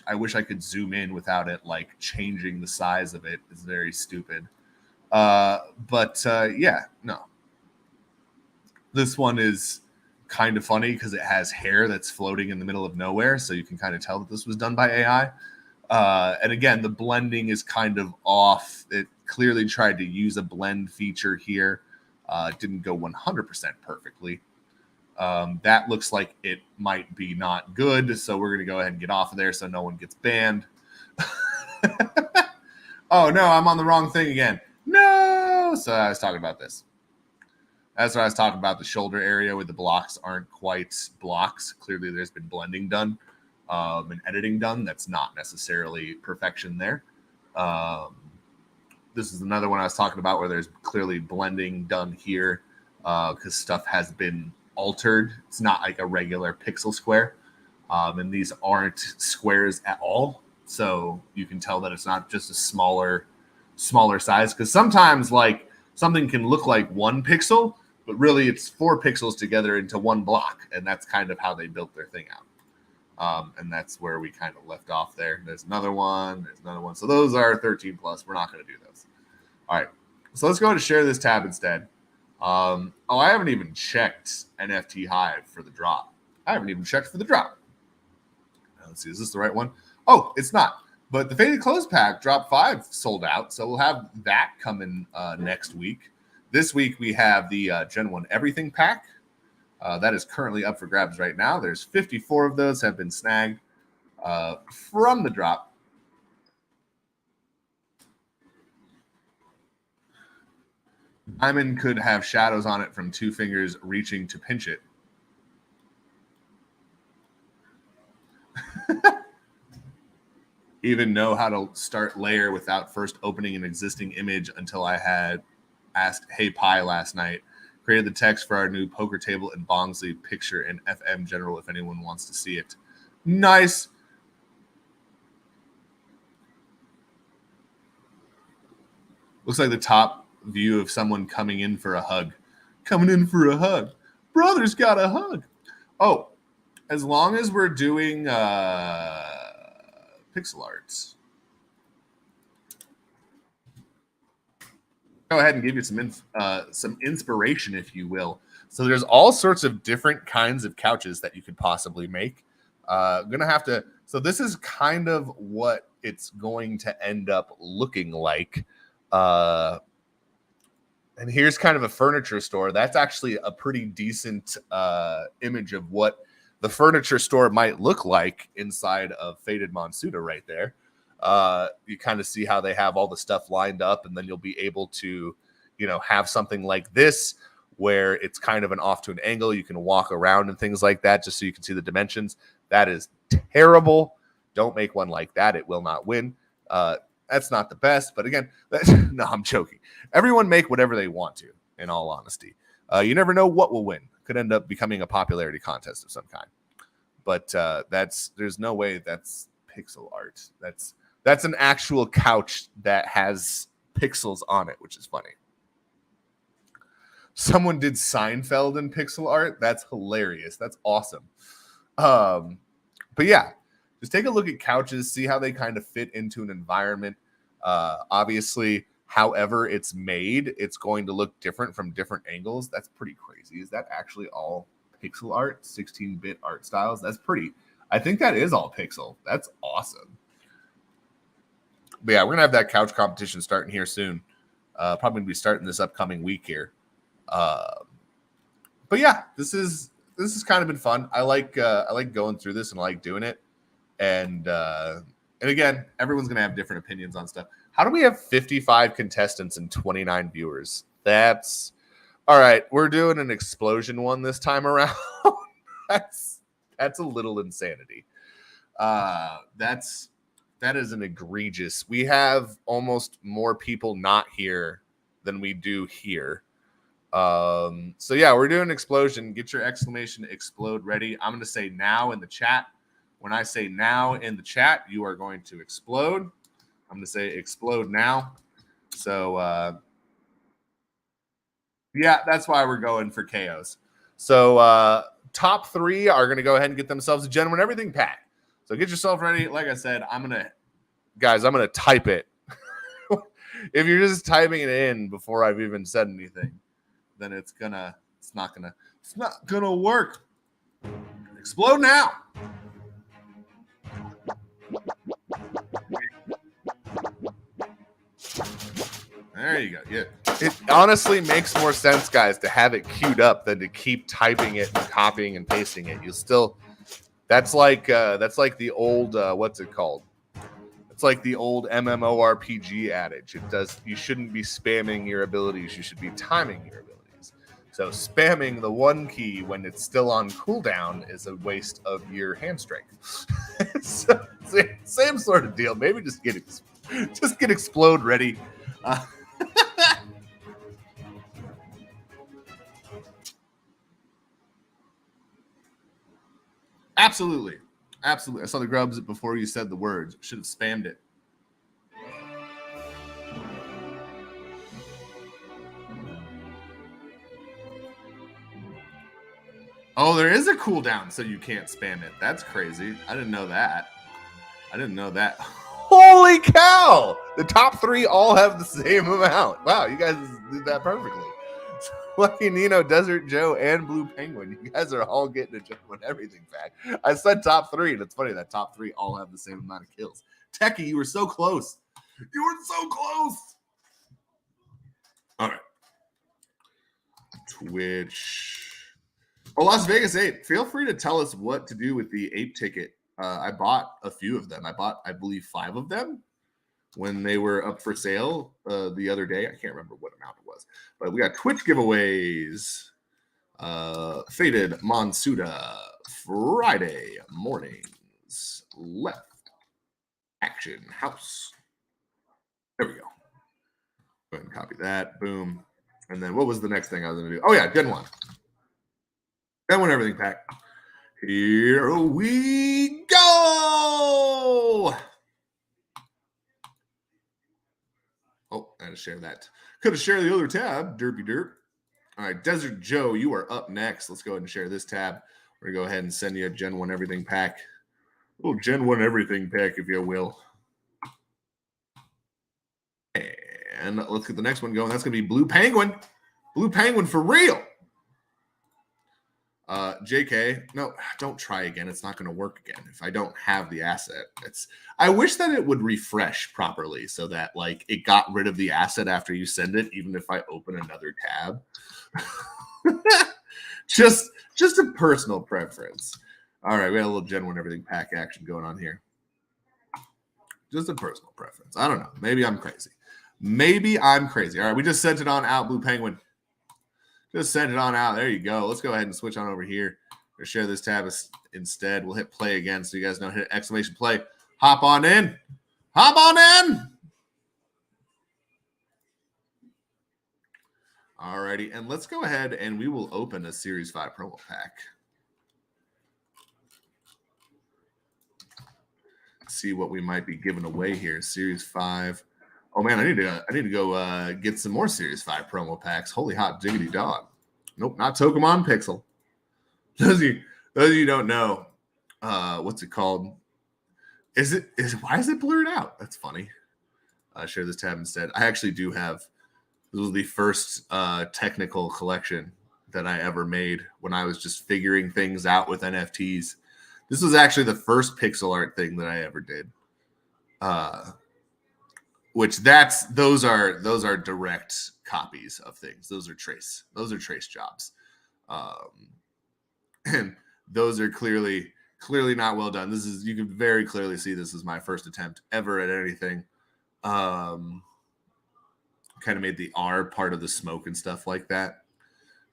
A: I wish I could zoom in without it like changing the size of it. It's very stupid. But yeah, no. This one is kind of funny because it has hair that's floating in the middle of nowhere, so you can kind of tell that this was done by AI. And again, the blending is kind of off. It clearly tried to use a blend feature here. It didn't go 100% perfectly. That looks like it might be not good, so we're going to go ahead and get off of there so no one gets banned. Oh, no, I'm on the wrong thing again. No! So I was talking about this. That's what I was talking about, the shoulder area where the blocks aren't quite blocks. Clearly, there's been blending done and editing done. That's not necessarily perfection there. This is another one I was talking about where there's clearly blending done here because stuff has been altered. It's not like a regular pixel square. And these aren't squares at all. So you can tell that it's not just a smaller size. Because sometimes like something can look like 1 pixel, but really it's 4 pixels together into 1 block. And that's kind of how they built their thing out. And that's where we kind of left off there. There's another one. There's another one. So those are 13 plus. We're not going to do those. All right. So let's go ahead and share this tab instead. Oh, I haven't even checked NFT Hive for the drop. I haven't even checked for the drop. Let's see. Is this the right one? Oh, it's not. But the Faded Clothes Pack drop 5 sold out. So we'll have that coming next week. This week we have the Gen 1 Everything Pack. That is currently up for grabs right now. There's 54 of those have been snagged from the drop. Diamond could have shadows on it from 2 fingers reaching to pinch it. Even know how to start layer without first opening an existing image until I had asked Hey Pi last night. Created the text for our new poker table and Bongsley picture in FM General if anyone wants to see it. Nice. Looks like the top view of someone coming in for a hug. Coming in for a hug. Brother's got a hug. Oh, as long as we're doing pixel arts. Go ahead and give you some inspiration, if you will. So there's all sorts of different kinds of couches that you could possibly make. Gonna have to. So this is kind of what it's going to end up looking like. And here's kind of a furniture store. That's actually a pretty decent image of what the furniture store might look like inside of Faded Monsuda right there. You kind of see how they have all the stuff lined up, and then you'll be able to, have something like this where it's kind of an off to an angle. You can walk around and things like that just so you can see the dimensions. That is terrible. Don't make one like that. It will not win. That's not the best, but again, no, I'm joking. Everyone make whatever they want to, in all honesty. You never know what will win. Could end up becoming a popularity contest of some kind. But there's no way that's pixel art. That's an actual couch that has pixels on it, which is funny. Someone did Seinfeld in pixel art. That's hilarious. That's awesome. But yeah, just take a look at couches, see how they kind of fit into an environment. Obviously, however it's made, it's going to look different from different angles. That's pretty crazy. Is that actually all pixel art, 16-bit art styles? That's pretty. I think that is all pixel. That's awesome. But yeah, we're gonna have that couch competition starting here soon. Probably gonna be starting this upcoming week here. But yeah, this has kind of been fun. I like going through this and I like doing it. And again, everyone's gonna have different opinions on stuff. How do we have 55 contestants and 29 viewers? That's all right. We're doing an explosion one this time around. That's a little insanity. That is an egregious. We have almost more people not here than we do here. So yeah, we're doing explosion. Get your exclamation explode ready. I'm going to say now in the chat. When I say now in the chat, you are going to explode. I'm going to say explode now. So yeah, that's why we're going for KOs. So top 3 are going to go ahead and get themselves a Gen 1 Everything pack. So get yourself ready. Like I said, I'm going to type it. If you're just typing it in before I've even said anything, then it's not gonna work. Explode now. There you go. Yeah. It honestly makes more sense, guys, to have it queued up than to keep typing it and copying and pasting it. You'll still. That's like the old what's it called? It's like the old MMORPG adage. You shouldn't be spamming your abilities. You should be timing your abilities. So spamming the one key when it's still on cooldown is a waste of your hand strength. So, same sort of deal. Maybe just get explode ready. Absolutely. I saw the grubs before you said the words. Should have spammed it. Oh, there is a cooldown, so you can't spam it. That's crazy. I didn't know that. Holy cow! The top 3 all have the same amount. Wow, you guys did that perfectly. Lucky Nino, Desert Joe, and Blue Penguin. You guys are all getting a Gen 1 Everything pack. I said top 3, and it's funny that top 3 all have the same amount of kills. Techie, you were so close. You were so close. All right. Twitch. Oh, Las Vegas Ape. Feel free to tell us what to do with the Ape ticket. I bought a few of them. I bought, I believe, 5 of them when they were up for sale the other day. I can't remember what amount it was. But we got Twitch giveaways. Faded Monsuda. Friday mornings. Left. Action House. There we go. Go ahead and copy that. Boom. And then what was the next thing I was going to do? Oh, yeah, Gen 1. Gen 1 Everything pack. Here we go. Oh, I had to share that. Could have shared the other tab. Derpy derp. All right, Desert Joe, you are up next. Let's go ahead and share this tab. We're going to go ahead and send you a Gen 1 Everything pack. A little Gen 1 Everything pack, if you will. And let's get the next one going. That's going to be Blue Penguin. Blue Penguin for real. JK, no, don't try again. It's not going to work again if I don't have the asset. I wish that it would refresh properly so that like it got rid of the asset after you send it, even if I open another tab. just a personal preference. All right, we had a little Gen 1 Everything pack action going on here. Just a personal preference. I don't know. Maybe I'm crazy. All right, we just sent it on out, Blue Penguin. Just send it on out. There you go. Let's go ahead and switch on over here. We'll share this tab instead. We'll hit play again so you guys know. Hit exclamation play. Hop on in. Hop on in. All righty. And let's go ahead and we will open a Series 5 promo pack. See what we might be giving away here. Series 5. Oh man, I need to go get some more Series 5 promo packs. Holy hot diggity dog. Nope, not Pokemon Pixel. Those of you who don't know, what's it called? Why is it blurred out? That's funny. share this tab instead. I actually do have. This was the first technical collection that I ever made when I was just figuring things out with NFTs. This was actually the first pixel art thing that I ever did. Which those are direct copies of things. Those are trace jobs. And those are clearly not well done. You can very clearly see this is my first attempt ever at anything. Kind of made the R part of the smoke and stuff like that.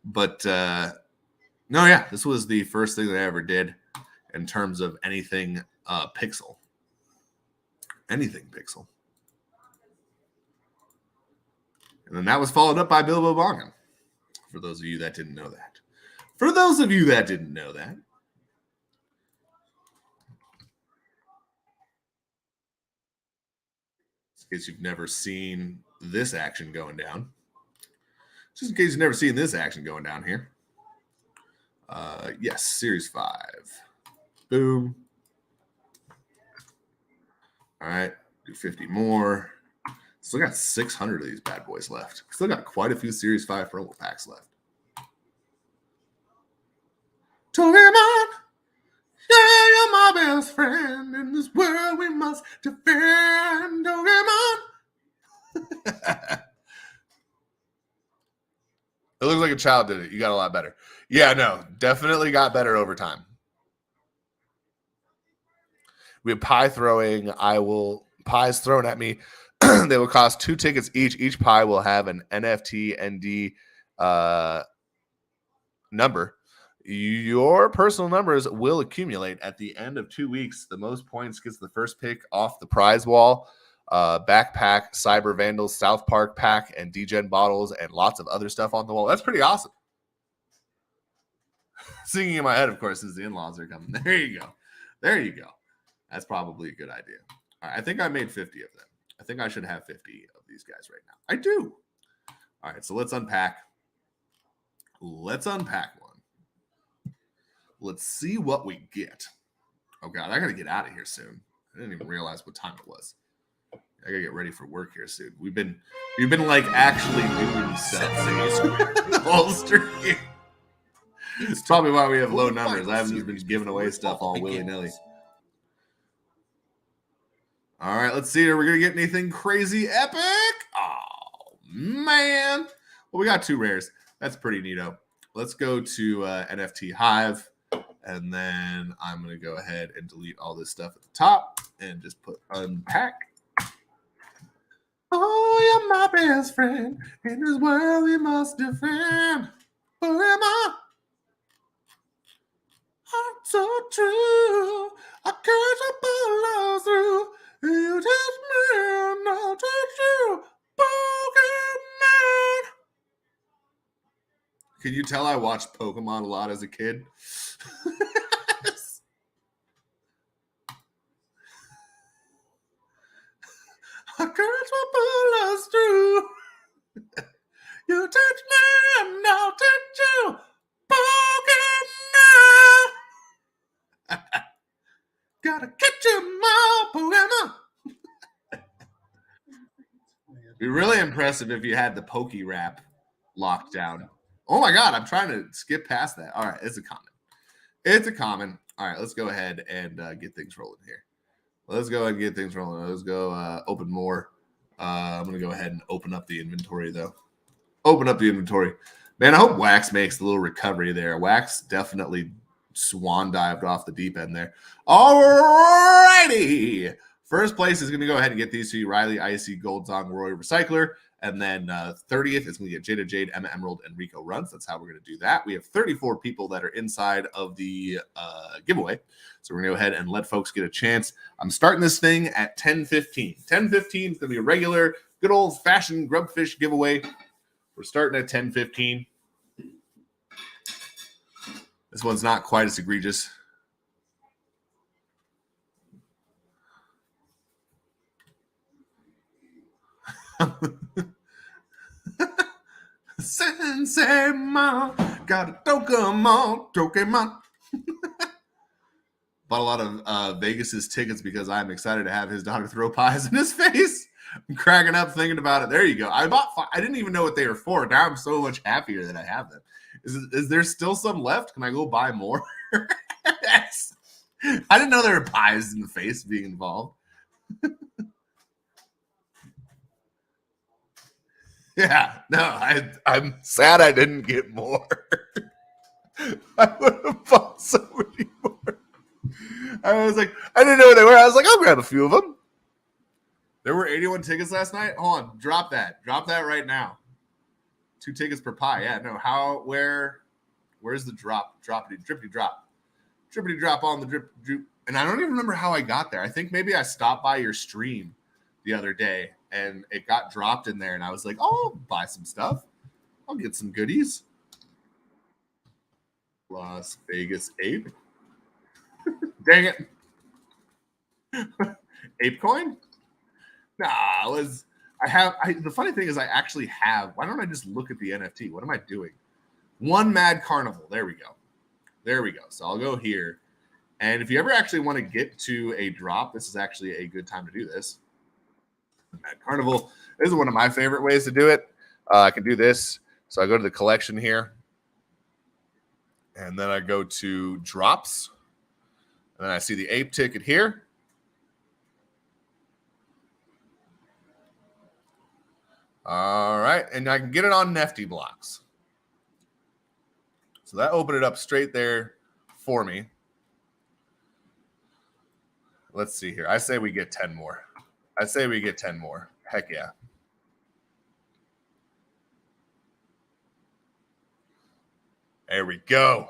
A: But no, yeah, this was the first thing that I ever did in terms of anything pixel. Anything pixel. And then that was followed up by Bilbo Bongen. For those of you that didn't know that. In case you've never seen this action going down. Just in case you've never seen this action going down here. Yes, Series 5. Boom. All right, do 50 more. Still got 600 of these bad boys left. Still got quite a few Series 5 promo packs left. Pokemon, yeah, you're my best friend. In this world we must defend. Pokemon. It looks like a child did it. You got a lot better. Yeah, no, definitely got better over time. We have pie throwing. Pies thrown at me. They will cost 2 tickets each. Each pie will have an NFT ND number. Your personal numbers will accumulate at the end of 2 weeks. The most points gets the first pick off the prize wall. Backpack, Cyber Vandals, South Park pack, and DJN bottles, and lots of other stuff on the wall. That's pretty awesome. Singing in my head, of course, is the in-laws are coming. There you go. That's probably a good idea. All right, I think I made 50 of them. I think I should have 50 of these guys right now. I do. All right, so let's unpack. Let's unpack one. Let's see what we get. Oh, God, I got to get out of here soon. I didn't even realize what time it was. I got to get ready for work here soon. We've been like actually doing stuff the whole stream. It's probably why we have low numbers. I haven't just been giving away stuff all willy-nilly. All right, let's see. Are we going to get anything crazy epic? Oh, man. Well, we got 2 rares. That's pretty neato. Let's go to NFT Hive, and then I'm going to go ahead and delete all this stuff at the top and just put unpack. Oh, you're my best friend. In this world we must defend. Who am I? I'm so true. I can't pull through. You touch me and I'll touch you, Pokemon. Can you tell I watched Pokemon a lot as a kid? I can't pull us through. You touch me and I'll touch you, Pokemon. Gotta catch 'em all, Pokemon. Be really impressive if you had the Poke Rap locked down. Oh my God, I'm trying to skip past that. All right, it's a common. All right, let's go ahead and get things rolling here. Let's go ahead and get things rolling. Let's go open more. I'm going to go ahead and open up the inventory, though. Open up the inventory. Man, I hope Wax makes a little recovery there. Wax definitely swan dived off the deep end there. All righty. First place is going to go ahead and get these to you, Riley, Icy, Goldzong, Roy, Recycler. And then 30th is going to get Jada Jade, Emma Emerald, and Rico Runs. That's how we're going to do that. We have 34 people that are inside of the giveaway. So we're going to go ahead and let folks get a chance. I'm starting this thing at 10:15. 10:15 is going to be a regular, good old-fashioned Grubfish giveaway. We're starting at 10:15. This one's not quite as egregious. Sensei Mom got a Pokemon. Bought a lot of Vegas's tickets because I'm excited to have his daughter throw pies in his face. I'm cracking up thinking about it. There you go. I bought 5. I didn't even know what they were for. Now I'm so much happier that I have them. Is there still some left? Can I go buy more? I didn't know there were pies in the face being involved. Yeah, no, I'm sad I didn't get more. I would have bought so many more. I was like, I didn't know what they were. I was like, I'll grab a few of them. There were 81 tickets last night. Hold on, drop that right now. 2 tickets per pie. Yeah, no. Where's the drop? Drippity drop on the drip. And I don't even remember how I got there. I think maybe I stopped by your stream the other day and it got dropped in there. And I was like, oh, I'll buy some stuff. I'll get some goodies. Las Vegas Ape. Dang it. Ape coin? Nah, the funny thing is I actually have. Why don't I just look at the NFT? What am I doing? One Mad Carnival. There we go. So I'll go here. And if you ever actually want to get to a drop, this is actually a good time to do this. Mad Carnival. This is one of my favorite ways to do it. I can do this. So I go to the collection here. And then I go to drops. And then I see the ape ticket here. All right. And I can get it on Nifty blocks. So that opened it up straight there for me. Let's see here. I say we get 10 more. Heck yeah. There we go.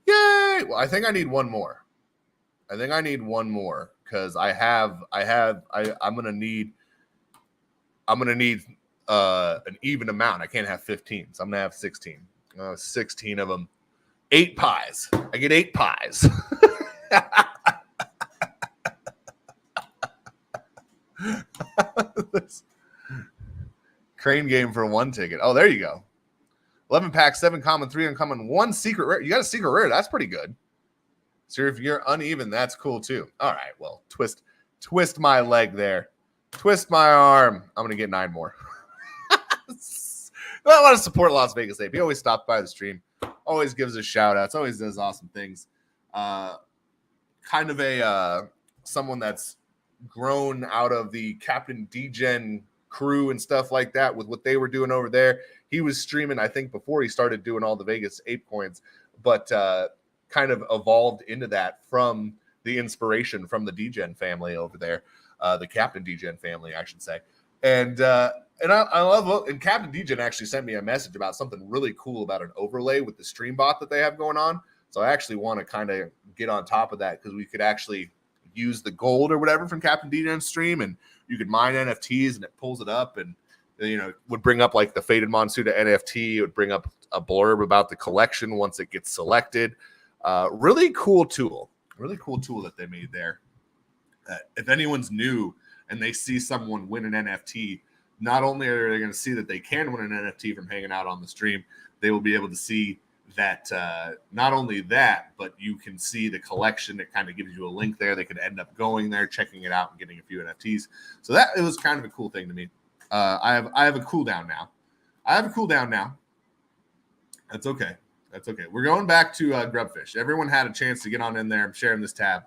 A: Yay! Well, I think I need one more. Because I'm gonna need an even amount. I can't have 15, so I'm gonna have 16. 16 of them. 8 pies. I get 8 pies. Crane game for 1 ticket. Oh, there you go. 11 packs, 7 common, 3 uncommon, 1 secret rare. You got a secret rare. That's pretty good. So if you're uneven, that's cool too. All right. Well, twist my leg there. Twist my arm. I'm gonna get 9 more. I want to support Las Vegas Ape. He always stops by the stream. Always gives us shout outs. Always does awesome things. Kind of a someone that's grown out of the Captain DJN crew and stuff like that with what they were doing over there. He was streaming, I think, before he started doing all the Vegas Ape coins, but kind of evolved into that from the inspiration from the DJN family over there, the Captain DJN family, I should say. And I love, and Captain DJN actually sent me a message about something really cool about an overlay with the stream bot that they have going on. So I actually want to kind of get on top of that because we could actually use the gold or whatever from Captain DJN's stream, and you could mine NFTs and it pulls it up and, you know, would bring up like the Faded Monsuda NFT. It would bring up a blurb about the collection once it gets selected. Really cool tool that they made there. If anyone's new and they see someone win an NFT, not only are they going to see that they can win an NFT from hanging out on the stream, they will be able to see that not only that, but you can see the collection. It kind of gives you a link there. They could end up going there, checking it out, and getting a few NFTs. So it was kind of a cool thing to me. I have a cooldown now. That's okay. We're going back to Grubfish. Everyone had a chance to get on in there. I'm sharing this tab.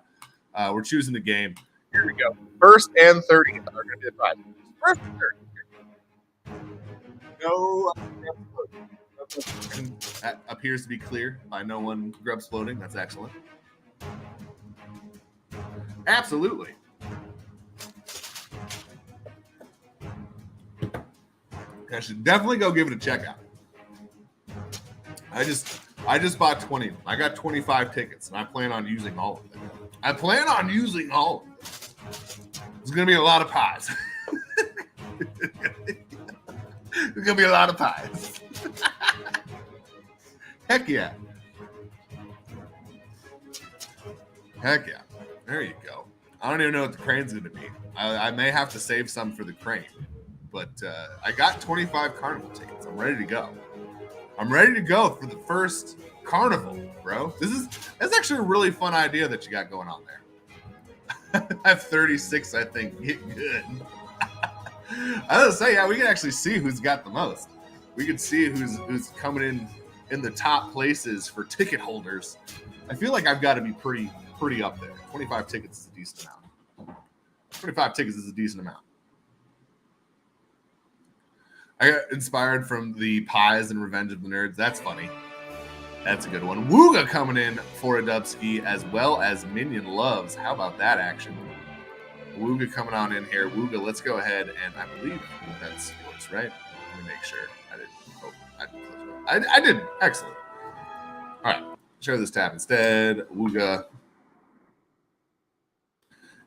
A: We're choosing the game. Here we go. First and 30 are going to be the prize. First and 30. No. That appears to be clear by no one grubs floating. That's excellent. Absolutely. I should definitely go give it a check out. I just bought 20 of them. I got 25 tickets, and I plan on using all of them. There's going to be a lot of pies. There's going to be a lot of pies. Heck yeah. There you go. I don't even know what the crane's going to be. I may have to save some for the crane. But I got 25 carnival tickets. I'm ready to go. For the first carnival, bro. That's actually a really fun idea that you got going on there. I have 36, I think. Get good. I was gonna say, yeah, we can actually see who's got the most. We can see who's coming in the top places for ticket holders. I feel like I've got to be pretty up there. 25 tickets is a decent amount. 25 tickets is a decent amount. I got inspired from the Pies and Revenge of the Nerds. That's funny. That's a good one. Wooga coming in for a Dubski, as well as Minion Loves. How about that action? Wooga coming on in here. Wooga, let's go ahead, and I believe that's yours, right? Let me make sure. I did. Excellent. All right. Share this tab instead. Wooga.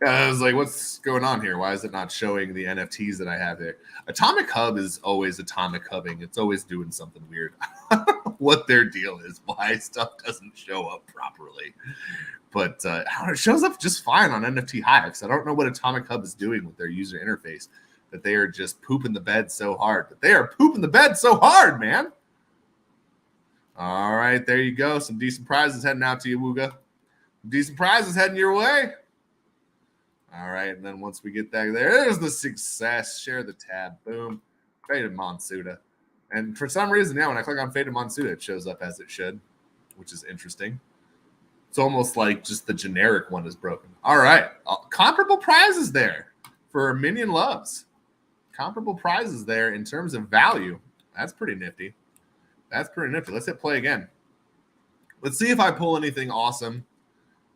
A: Yeah, I was like, what's going on here? Why is it not showing the NFTs that I have there? Atomic Hub is always atomic hubbing. It's always doing something weird. What their deal is, why stuff doesn't show up properly. But it shows up just fine on NFT Hives. I don't know what Atomic Hub is doing with their user interface, that they are just pooping the bed so hard. That they are pooping the bed so hard, man. All right, there you go. Some decent prizes heading out to you, Wooga. Decent prizes heading your way. All right, and then once we get that, there's the success. Share the tab. Boom. Faded Monsuda. And for some reason, yeah, when I click on Faded Monsuda, it shows up as it should, which is interesting. It's almost like just the generic one is broken. All right. Comparable prizes there for Minion Loves. Comparable prizes there in terms of value. That's pretty nifty. That's pretty nifty. Let's hit play again. Let's see if I pull anything awesome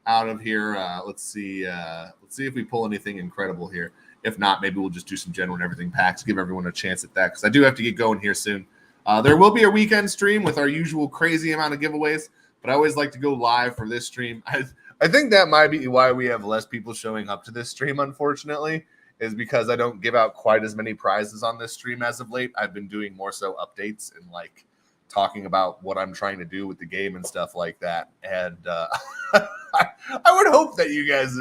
A: out of here. Let's see if we pull anything incredible here. If not, maybe we'll just do some general and everything packs, give everyone a chance at that, because I do have to get going here soon. There will be a weekend stream with our usual crazy amount of giveaways, but I always like to go live for this stream. I think that might be why we have less people showing up to this stream, unfortunately, is because I don't give out quite as many prizes on this stream as of late. I've been doing more so updates and like talking about what I'm trying to do with the game and stuff like that. And I would hope that you guys,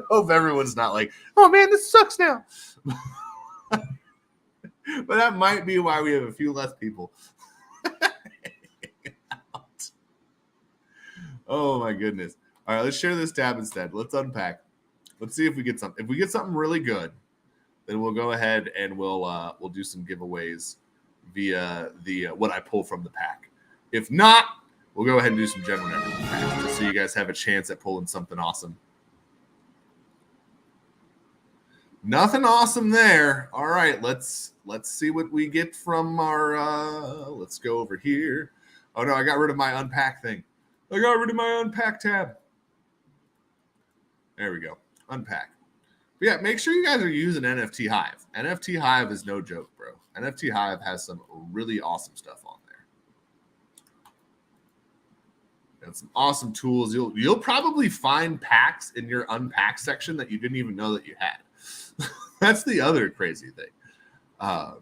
A: hope everyone's not like, oh man, this sucks now. But that might be why we have a few less people. Oh my goodness. All right, let's share this tab instead. Let's unpack. Let's see if we get something. If we get something really good, then we'll go ahead and we'll do some giveaways via the what I pull from the pack. If not, we'll go ahead and do some general everything packs, just so you guys have a chance at pulling something awesome. Nothing awesome there. All right, let's see what we get from our let's go over here. Oh no, I got rid of my unpack thing. I got rid of my unpack tab. There we go. Unpack. But yeah, make sure you guys are using NFT Hive. NFT Hive is no joke, bro. NFT Hive has some really awesome stuff on there. And some awesome tools. You'll probably find packs in your unpack section that you didn't even know that you had. That's the other crazy thing. That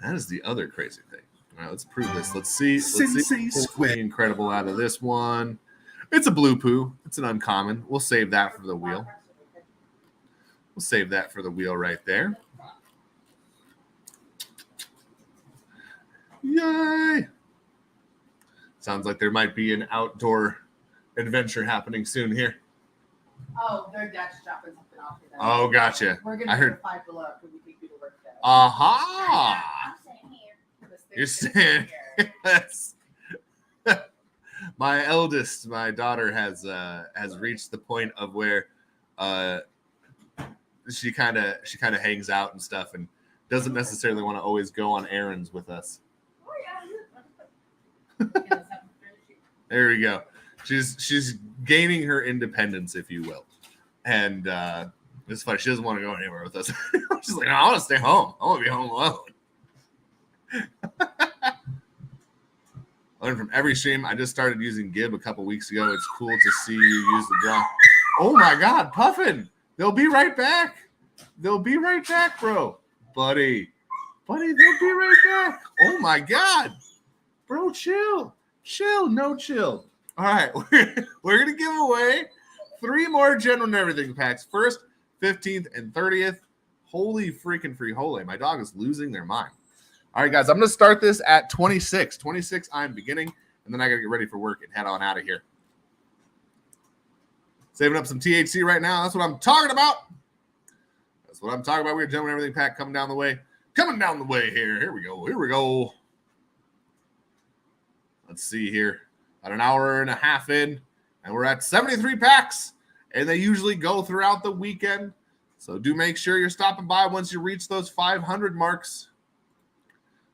A: is the other crazy thing. All right, let's prove this. Let's see something incredible out of this one. It's a blue poo. It's an uncommon. We'll save that for the wheel. We'll save that for the wheel right there. Yay! Sounds like there might be an outdoor adventure happening soon here.
B: Oh, they're just dropping something off here.
A: Oh, gotcha.
B: We're going to go 5 below because we take you to work today.
A: Aha!
B: I'm sitting here.
A: You're saying that's my eldest, my daughter has reached the point of where she kind of hangs out and stuff and doesn't necessarily want to always go on errands with us.
B: Oh, yeah.
A: There we go. She's gaining her independence, if you will. And it's funny. She doesn't want to go anywhere with us. She's like, no, I want to stay home. I want to be home alone. Learn from every stream. I just started using Gib a couple weeks ago. It's cool to see you use the draw. Oh, my God. Puffin. They'll be right back. They'll be right back, bro. Buddy, they'll be right back. Oh, my God. Bro, chill. No chill. All right, we're going to give away 3 more General and Everything packs. 1st, 15th, and 30th. Holy freaking free holy. My dog is losing their mind. All right, guys, I'm going to start this at 26. 26, I'm beginning, and then I got to get ready for work and head on out of here. Saving up some THC right now. That's what I'm talking about. That's what I'm talking about. We're jumping everything pack coming down the way. Coming down the way here. Here we go. Here we go. Let's see here. About an hour and a half in, and we're at 73 packs, and they usually go throughout the weekend. So do make sure you're stopping by once you reach those 500 marks.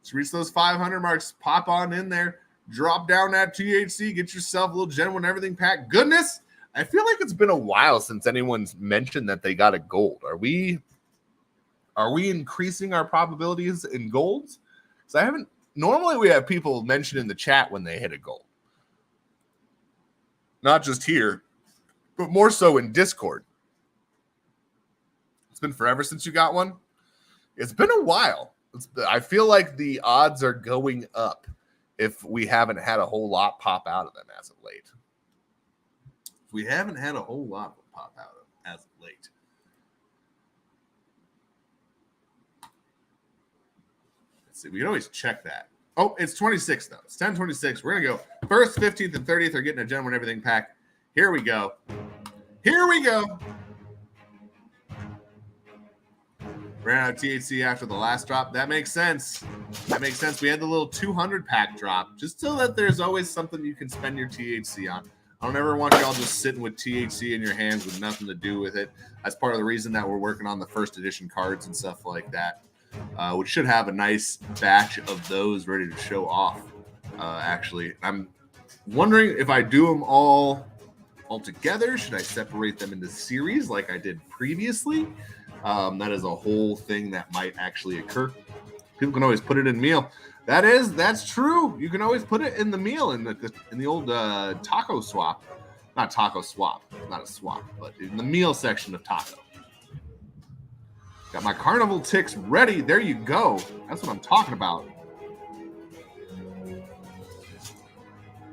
A: Let's reach those 500 marks. Pop on in there. Drop down that THC. Get yourself a little Genuine Everything pack. Goodness, I feel like it's been a while since anyone's mentioned that they got a gold. Are we increasing our probabilities in golds? Because I haven't. Normally we have people mention in the chat when they hit a gold. Not just here, but more so in Discord. It's been forever since you got one. It's been a while. I feel like the odds are going up if we haven't had a whole lot pop out of them as of late. We haven't had a whole lot pop out of them as of late. Let's see. We can always check that. Oh, it's 26, though. It's 10:26. We're going to go. First, 15th, and 30th are getting a Genuine Everything pack. Here we go. Here we go. Ran out of THC after the last drop. That makes sense. That makes sense. We had the little 200 pack drop just so that there's always something you can spend your THC on. I don't ever want y'all just sitting with THC in your hands with nothing to do with it. That's part of the reason that we're working on the first edition cards and stuff like that. Which should have a nice batch of those ready to show off. Actually, I'm wondering if I do them all together. Should I separate them into series like I did previously? That is a whole thing that might actually occur. People can always put it in meal. That's true. You can always put it in the meal in the old taco swap. Not taco swap, not a swap, but in the meal section of taco. Got my carnival ticks ready. There you go. That's what I'm talking about.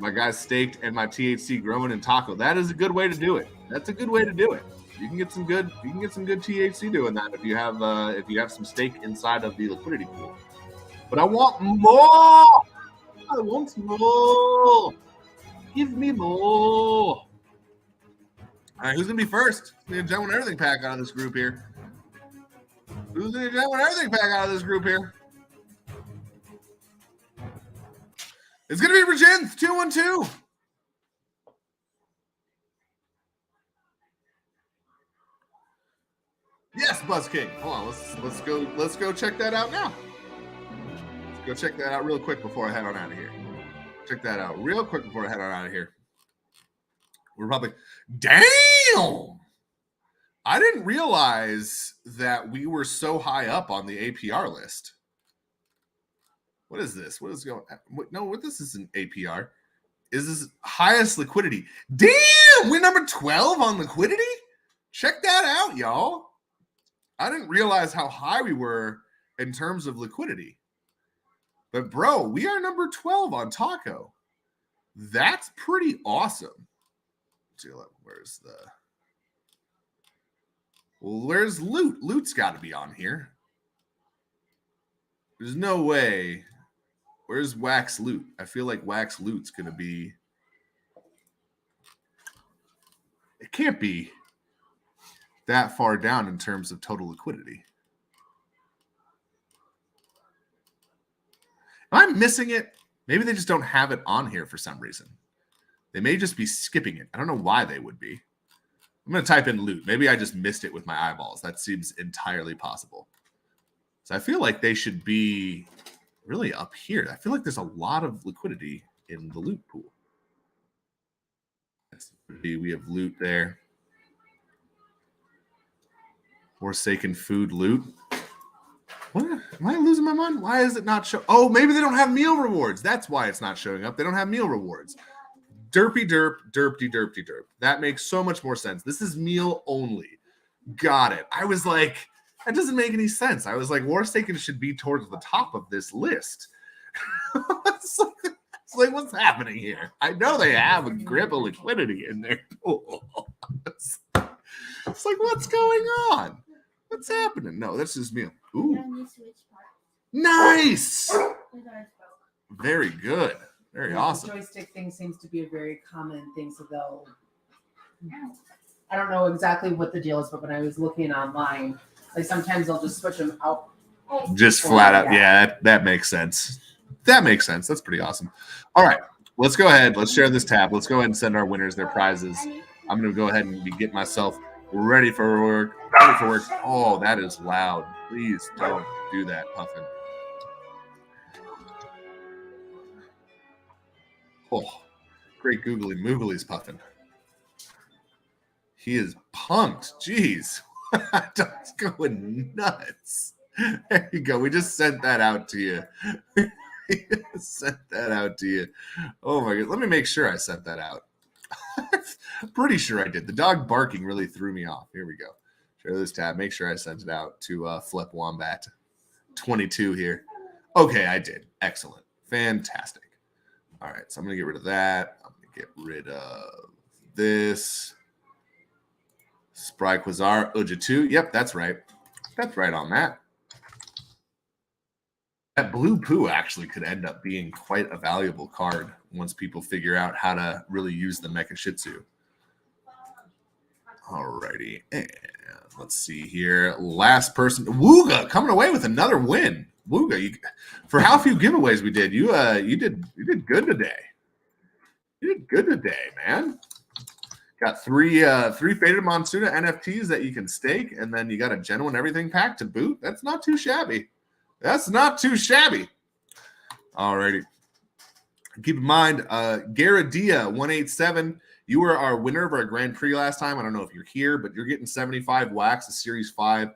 A: My guys staked and my THC growing in taco. That is a good way to do it. That's a good way to do it. You can get some good THC doing that if you have some stake inside of the liquidity pool. But I want more. I want more. Give me more. All right, who's gonna be first? We're gonna Genuine Everything pack out of this group here. Who's going to Genuine Everything pack out of this group here? It's going to be Regins 212. Yes, Buzz King. Hold on, let's go check that out now. Let's go check that out real quick before I head on out of here. Check that out real quick before I head on out of here. We're probably damn. I didn't realize that we were so high up on the APR list. What is this? What is going on? No, this isn't APR. Is this highest liquidity? Damn, we're number 12 on liquidity? Check that out, y'all. I didn't realize how high we were in terms of liquidity. But, bro, we are number 12 on Taco. That's pretty awesome. Let's see, where's the... Well, where's Loot? Loot's got to be on here. There's no way. Where's Wax Loot? I feel like Wax Loot's going to be... It can't be that far down in terms of total liquidity. Am I missing it? Maybe they just don't have it on here for some reason. They may just be skipping it. I don't know why they would be. I'm going to type in Loot. Maybe I just missed it with my eyeballs. That seems entirely possible. So I feel like they should be really up here. I feel like there's a lot of liquidity in the Loot pool. We have Loot there. Forsaken Food Loot. What? Am I losing my mind? Why is it not showing? Oh, maybe they don't have meal rewards. That's why it's not showing up. They don't have meal rewards. Derpy derp, derpty derpty derp. That makes so much more sense. This is meal only. Got it. I was like, that doesn't make any sense. I was like, Warstaken should be towards the top of this list. It's like, what's happening here? I know they have a grip of liquidity in their pool. It's like, what's going on? What's happening? No, that's just meal. Ooh. Nice. Very good. Very awesome.
B: The joystick thing seems to be a very common thing, so they'll I don't know exactly what the deal is, but when I was looking online, like sometimes they'll just switch them out.
A: Just flat out. Yeah, that makes sense. That makes sense. That's pretty awesome. All right, let's go ahead. Let's share this tab. Let's go ahead and send our winners their prizes. I'm going to go ahead and get myself ready for work. Oh, that is loud. Please don't do that, Puffin. Oh, great googly mooglies, Puffin. He is pumped. Jeez. That's going nuts. There you go. We just sent that out to you. Sent that out to you. Oh my God. Let me make sure I sent that out. Pretty sure I did. The dog barking really threw me off. Here we go. Share this tab. Make sure I sent it out to Flip Wombat 22 here. Okay, I did. Excellent. Fantastic. All right, so I'm going to get rid of that. I'm going to get rid of this. Spry Quasar, Uja 2. Yep, that's right. That's right on that. That blue poo actually could end up being quite a valuable card once people figure out how to really use the Mecha Shih Tzu. Alrighty, and let's see here. Last person, Wooga, coming away with another win. Wooga, for how few giveaways we did, you did good today. You did good today, man. Got three Faded Monsuda NFTs that you can stake, and then you got a genuine everything pack to boot. That's not too shabby. That's not too shabby. Alrighty. Keep in mind, Garadia 187. You were our winner of our Grand Prix last time. I don't know if you're here, but you're getting 75 wax, a Series 5.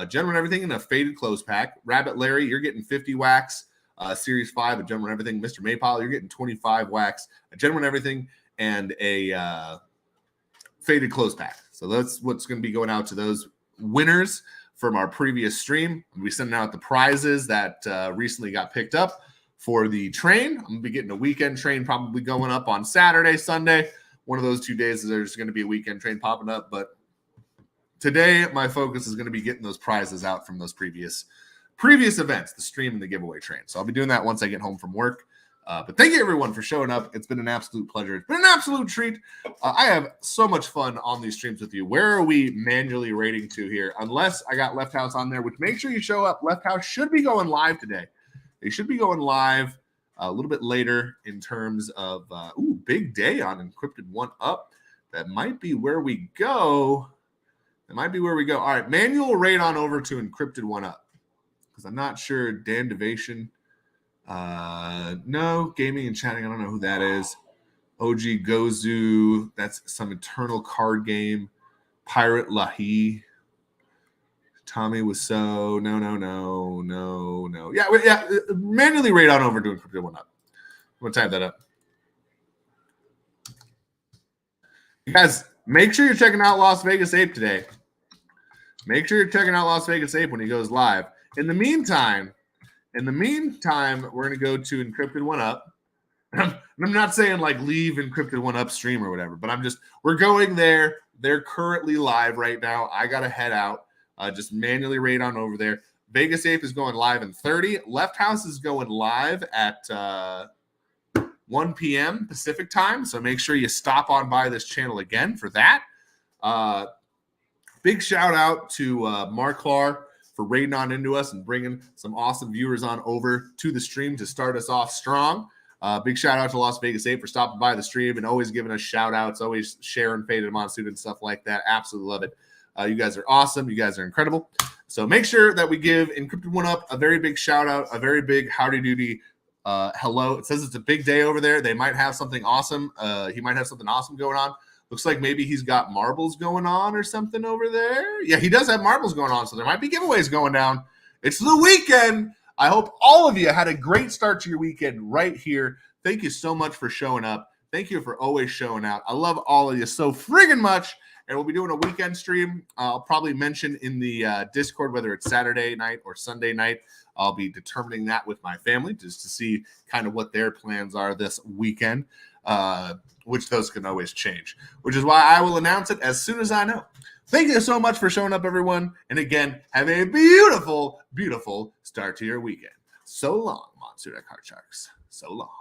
A: Genuine everything in a faded close pack. Rabbit Larry, you're getting 50 wax, Series 5, a genuine everything. Mr. Maypile, you're getting 25 wax, a genuine everything, and a faded close pack. So that's what's going to be going out to those winners from our previous stream. We'll be sending out the prizes that recently got picked up for the train. I'm going to be getting a weekend train probably going up on Saturday, Sunday. One of those 2 days there's going to be a weekend train popping up. But today my focus is going to be getting those prizes out from those previous events, the stream and the giveaway train. So I'll be doing that once I get home from work. But thank you, everyone, for showing up. It's been an absolute pleasure. It's been an absolute treat. I have so much fun on these streams with you. Where are we manually rating to here? Unless I got Left House on there, which make sure you show up. Left House should be going live today. They should be going live a little bit later in terms of, big day on Encrypted 1-Up. That might be where we go. All right, manual rate on over to Encrypted 1-Up. Because I'm not sure Dan Devation. No, gaming and chatting. I don't know who that is. OG Gozu. That's some Eternal card game. Pirate Lahi. Tommy was so. No. Yeah. Manually rate on over to Encrypted 1-Up. I'm going to type that up. You guys, make sure you're checking out Las Vegas Ape today. Make sure you're checking out Las Vegas Ape when he goes live. In the meantime, we're going to go to Encrypted 1-Up. I'm not saying like leave Encrypted 1-Up stream or whatever, but we're going there. They're currently live right now. I got to head out. Just manually rate on over there. Vegas Ape is going live in 30. Left House is going live at 1 p.m. Pacific time. So make sure you stop on by this channel again for that. Big shout out to Mark Clark for raiding on into us and bringing some awesome viewers on over to the stream to start us off strong. Big shout out to Las Vegas 8 for stopping by the stream and always giving us shout outs, always sharing Faded Monsoon and stuff like that. Absolutely love it. You guys are awesome. You guys are incredible. So make sure that we give Encrypted 1-Up a very big shout out, a very big howdy doody hello. It says it's a big day over there. They might have something awesome. He might have something awesome going on. Looks like maybe he's got marbles going on or something over there. Yeah, he does have marbles going on, so there might be giveaways going down. It's the weekend. I hope all of you had a great start to your weekend right here. Thank you so much for showing up. Thank you for always showing out. I love all of you so friggin' much. And we'll be doing a weekend stream. I'll probably mention in the Discord whether it's Saturday night or Sunday night. I'll be determining that with my family just to see kind of what their plans are this weekend, which those can always change, which is why I will announce it as soon as I know. Thank you so much for showing up, everyone. And again, have a beautiful, beautiful start to your weekend. So long, Monsuda Card Sharks. So long.